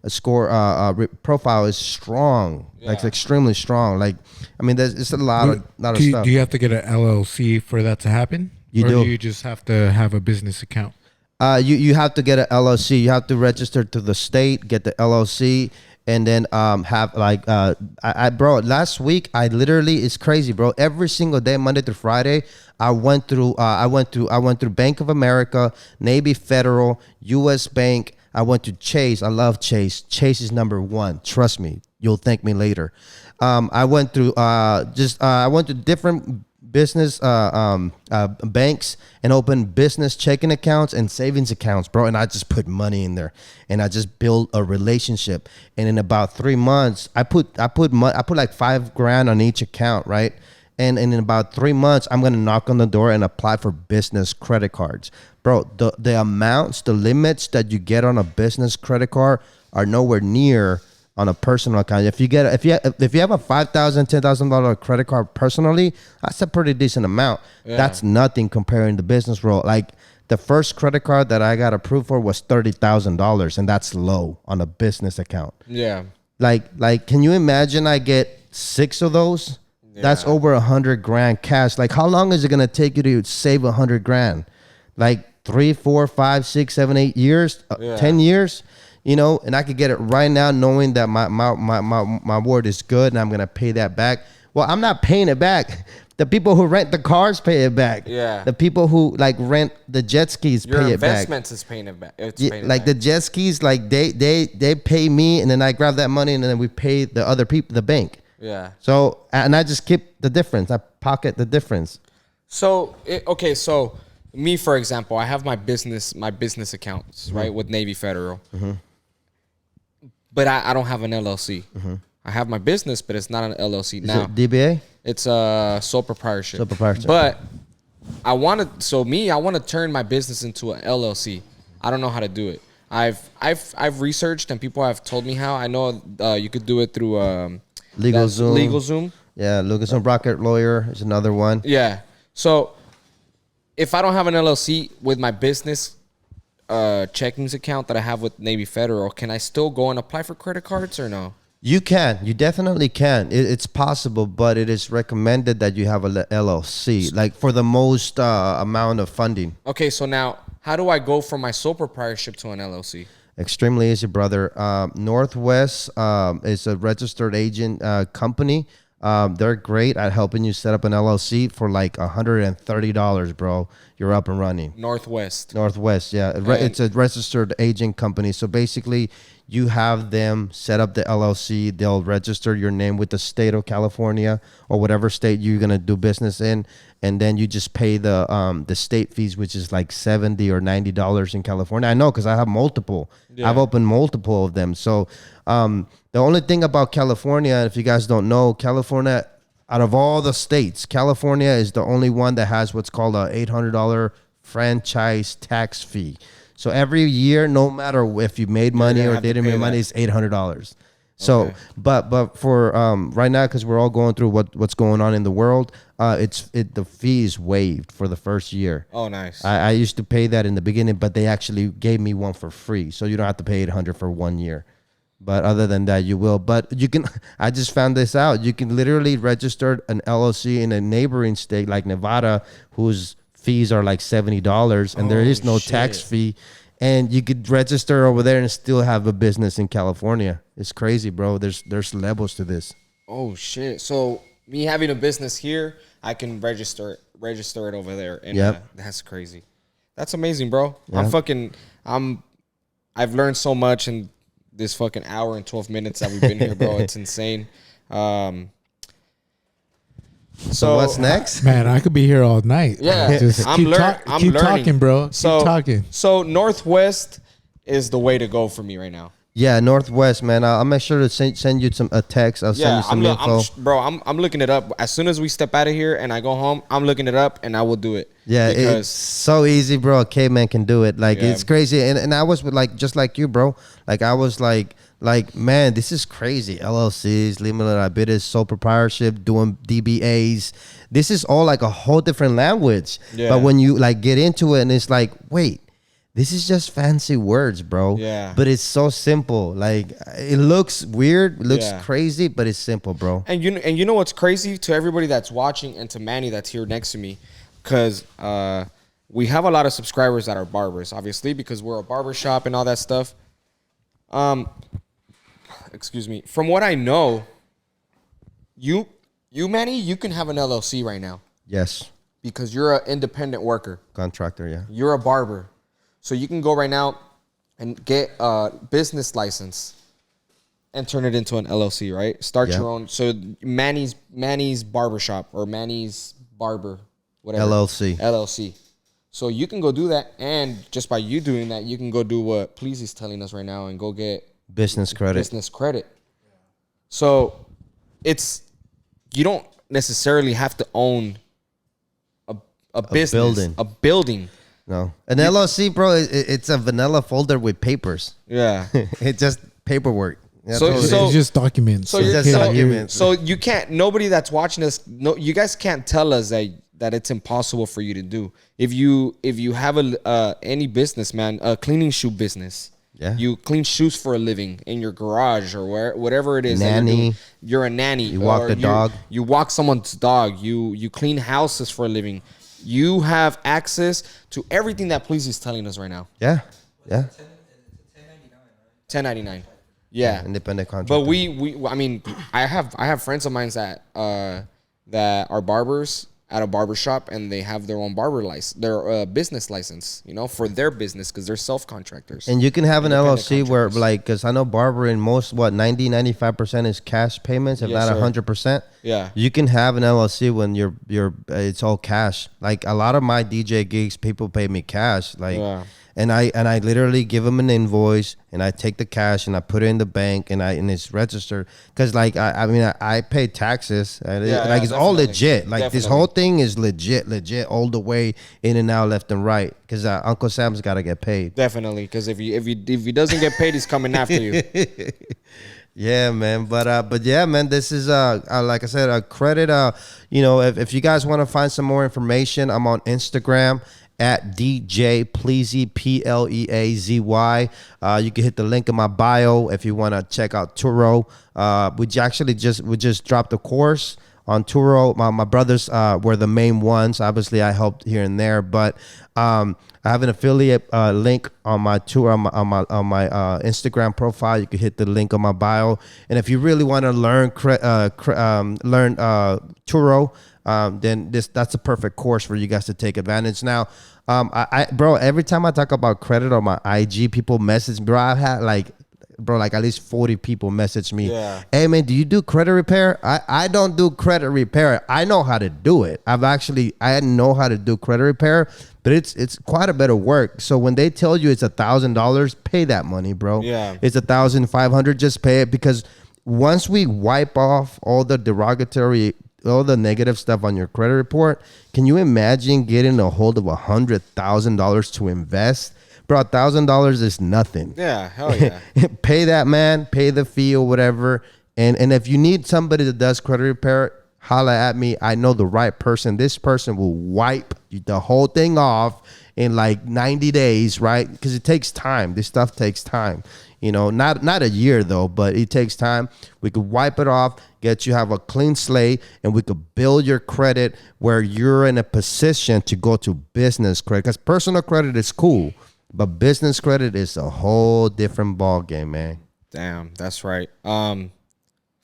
C: score profile is strong. Yeah. Like, it's extremely strong. Like, I mean, it's a lot of stuff.
B: Do you have to get an LLC for that to happen? Or do you just have to have a business account?
C: You have to get an LLC. You have to register to the state, get the LLC. and then have like I bro, last week I literally, it's crazy, bro. Every single day, Monday through Friday, I went through Bank of America, Navy Federal, U.S. Bank. I went to Chase. I love Chase. Chase is number one. Trust me. You'll thank me later. I went through I went to different business banks and opened business checking accounts and savings accounts, bro. And I just put money in there, and I just built a relationship. And in about 3 months, I put like $5,000 on each account, right? And in about 3 months, I'm gonna knock on the door and apply for business credit cards, bro. The amounts, the limits that you get on a business credit card are nowhere near on a personal account. If you have a $5,000, $10,000 credit card personally, that's a pretty decent amount. Yeah. That's nothing comparing the business world. Like the first credit card that I got approved for was $30,000, and that's low on a business account.
A: Yeah.
C: Like, can you imagine I get 6 of those? Yeah. That's over $100,000 cash. Like, how long is it gonna take you to save $100,000? Like 3, 4, 5, 6, 7, 8 years, 10 years. You know, and I could get it right now knowing that my word is good and I'm going to pay that back. Well, I'm not paying it back. The people who rent the cars pay it back. Yeah. The people who like rent the jet skis pay it back. Your
A: investments is paying it back.
C: The jet skis, like they pay me, and then I grab that money and then we pay the other people, the bank. Yeah. So, and I just keep the difference. I pocket the difference.
A: So, so me, for example, I have my business accounts, right, with Navy Federal. Mm-hmm. But I don't have an LLC. Mm-hmm. I have my business, but it's not an LLC.
C: Is it DBA?
A: It's a sole proprietorship.
C: Sole proprietorship.
A: But I want to turn my business into an LLC. I don't know how to do it. I've researched, and people have told me how. I know you could do it through LegalZoom.
C: Yeah, LegalZoom. Rocket Lawyer is another one.
A: Yeah. So if I don't have an LLC with my business checkings account that I have with Navy Federal, can I still go and apply for credit cards or no?
C: You can. You definitely can. It's possible, but it is recommended that you have a LLC, like for the most amount of funding.
A: Okay, so now how do I go from my sole proprietorship to an LLC?
C: Extremely easy, brother. Northwest is a registered agent company. They're great at helping you set up an LLC for like $130, bro. You're up and running.
A: Northwest,
C: yeah. It's a registered agent company. So basically, you have them set up the LLC. They'll register your name with the state of California or whatever state you're gonna do business in, and then you just pay the state fees, which is like $70 or $90 in California. I know because I have multiple. Yeah. I've opened multiple of them. So the only thing about California, if you guys don't know, California, out of all the states, California is the only one that has what's called a $800 franchise tax fee. So every year, no matter if you made money or didn't make money, it's $800. So, okay. but for right now, because we're all going through what's going on in the world, the fee is waived for the first year.
A: Oh, nice.
C: I used to pay that in the beginning, but they actually gave me one for free, so you don't have to pay $800 for 1 year. But other than that, you will. But you can. I just found this out. You can literally register an LLC in a neighboring state like Nevada, whose fees are like $70, and there is no tax fee. And you could register over there and still have a business in California. It's crazy, bro. There's levels to this. Oh
A: shit! So me having a business here, I can register it over there, and that's crazy. That's amazing, bro. Yeah. I've learned so much in this fucking hour and 12 minutes that we've been here, bro. It's insane.
C: So what's next?
B: Man, I could be here all night.
A: Yeah,
B: just keep talking, bro. Keep talking.
A: So Northwest is the way to go for me right now.
C: Yeah, Northwest, man. I'll make sure to send you a text. I'll send you some info.
A: I'm looking it up. As soon as we step out of here and I go home, I'm looking it up and I will do it.
C: Yeah, it's so easy, bro. A caveman can do it. Like, it's crazy. And I was just like you, bro. Like, I was like, man, this is crazy. LLCs, limited liability, sole proprietorship, doing DBAs. This is all like a whole different language. Yeah. But when you like get into it and it's like, wait, this is just fancy words, bro. Yeah. But it's so simple. Like, it looks weird, it looks crazy, but it's simple, bro.
A: And you know what's crazy to everybody that's watching and to Manny that's here next to me, because we have a lot of subscribers that are barbers, obviously, because we're a barber shop and all that stuff. excuse me. From what I know, you Manny, you can have an LLC right now
C: Yes.
A: because you're an independent worker.
C: Contractor, yeah.
A: You're a barber, so you can go right now and get a business license and turn it into an LLC. Right? Start
C: Yeah.
A: your own. So Manny's barbershop or Manny's barber, whatever. LLC. So you can go do that, and just by you doing that, you can go do what Pleazy's telling us right now and go get
C: Business credit. So you don't necessarily have to own a business, a building. No. An LLC, bro, it's a vanilla folder with papers.
A: Yeah.
C: It's just paperwork. That's
A: So-
C: all it is.
A: so-
B: It's just documents.
A: So you're
C: just
A: so,
C: documents.
A: so you can't. Nobody that's watching this, no, you guys can't tell us that it's impossible for you to do. If you have any business, man, a cleaning shoe business.
C: Yeah.
A: You clean shoes for a living in your garage or whatever it is. That
C: Nanny.
A: you're doing. You're a nanny.
C: You walk
A: or
C: the dog.
A: You walk someone's dog. You clean houses for a living. You have access to everything that Pleazy's telling us right now.
C: Yeah. Yeah.
A: 1099. Yeah.
C: Independent contractor.
A: But I mean, I have friends of mine that are barbers at a barber shop, and they have their own barber license, their business license, for their business because they're self-contractors.
C: And you can have an
A: Independent
C: LLC where,
A: contractors.
C: like, because I know barbering most, 95% is cash payments, if
A: Yes,
C: not
A: sir.
C: 100%.
A: Yeah.
C: You can have an LLC when it's all cash. Like, a lot of my DJ gigs, people pay me cash. Like,
A: Yeah.
C: and I literally give them an invoice, and I take the cash and I put it in the bank, and it's registered. Because, like, I pay taxes.
A: Yeah,
C: It's all
A: definitely.
C: legit. Like, this
A: Definitely.
C: whole thing is legit all the way in and out, left and right. Because Uncle Sam's got to get paid.
A: Definitely, because if he doesn't get paid, he's coming after you.
C: Yeah, man. But yeah, man, this is like I said, a credit. If you guys want to find some more information, I'm on Instagram at DJ PLEAZY, PLEAZY. You can hit the link in my bio if you want to check out Turo. We just dropped a course on Turo. My brothers were the main ones. Obviously, I helped here and there, but I have an affiliate link on my on my Instagram profile. You can hit the link on my bio, and if you really want to learn Turo, then that's a perfect course for you guys to take advantage. Now, bro, every time I talk about credit on my IG, people message, bro. I've had like at least 40 people message me.
A: Yeah.
C: Hey, man, do you do credit repair? I don't do credit repair. I know how to do it. I know how to do credit repair, but it's quite a bit of work. So when they tell you it's $1,000, pay that money, bro.
A: Yeah.
C: It's $1,500. Just pay it, because once we wipe off all the negative stuff on your credit report, can you imagine getting a hold of $100,000 to invest? Bro, $1,000 is nothing.
A: Yeah, hell yeah.
C: Pay that, man. Pay the fee or whatever. And if you need somebody that does credit repair, holla at me. I know the right person. This person will wipe the whole thing off in like 90 days, right? Because it takes time. This stuff takes time. Not a year though, but it takes time. We could wipe it off, have a clean slate, and we could build your credit where you're in a position to go to business credit. Because personal credit is cool, but business credit is a whole different ball game, man.
A: Damn, that's right.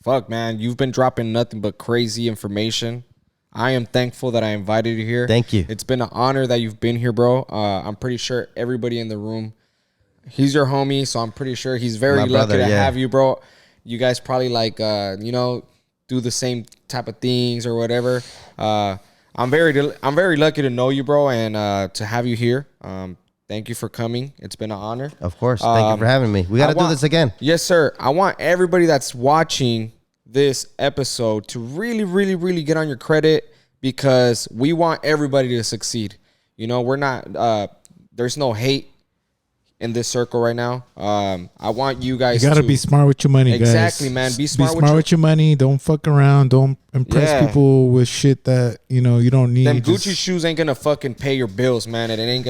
A: Fuck, man, you've been dropping nothing but crazy information. I am thankful that I invited you here.
C: Thank you.
A: It's been an honor that you've been here, bro. I'm pretty sure everybody in the room, he's your homie, so I'm pretty sure he's very
C: My brother,
A: lucky to
C: yeah.
A: have you, bro. You guys probably do the same type of things or whatever. I'm very lucky to know you, bro, and to have you here. Thank you for coming. It's been an honor.
C: Of course. Thank you for having me. We got to do this again.
A: Yes, sir. I want everybody that's watching this episode to really, really, really get on your credit, because we want everybody to succeed. We're not, there's no hate in this circle right now. I want you guys
B: You gotta
A: to
B: be smart with your money, guys.
A: Exactly, man. Be smart
B: with your money. Don't fuck around. Don't impress
A: Yeah.
B: people with shit that you don't need.
A: Them
B: Just-
A: Gucci shoes ain't gonna fucking pay your bills, man. And it ain't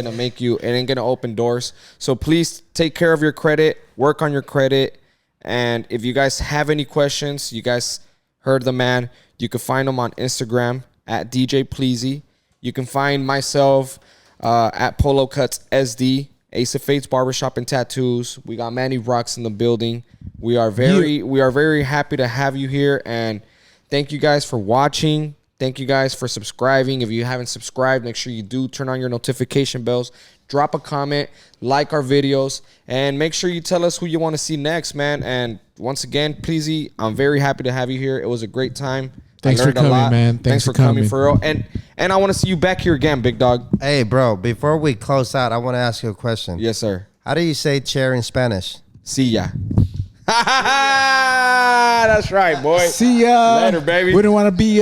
A: gonna open doors. So please take care of your credit, work on your credit. And if you guys have any questions, you guys heard the man. You can find him on Instagram at DJ PLEAZY. You can find myself at Polo Cuts SD. Ace of Fates Barbershop and Tattoos. We got Manny Rocks in the building. We are very happy to have you here, and thank you guys for watching. Thank you guys for subscribing. If you haven't subscribed, make sure you do turn on your notification bells. Drop a comment, like our videos, and make sure you tell us who you want to see next, man. And once again, Pleazy, I'm very happy to have you here. It was a great time.
B: Thanks for coming, man.
A: Thanks for coming for real. And I want to see you back here again, big dog.
C: Hey, bro, before we close out, I want to ask you a question.
A: Yes, sir.
C: How do you say chair in Spanish?
A: See ya. That's right, boy.
B: See ya.
A: Later, baby.
B: We don't want to be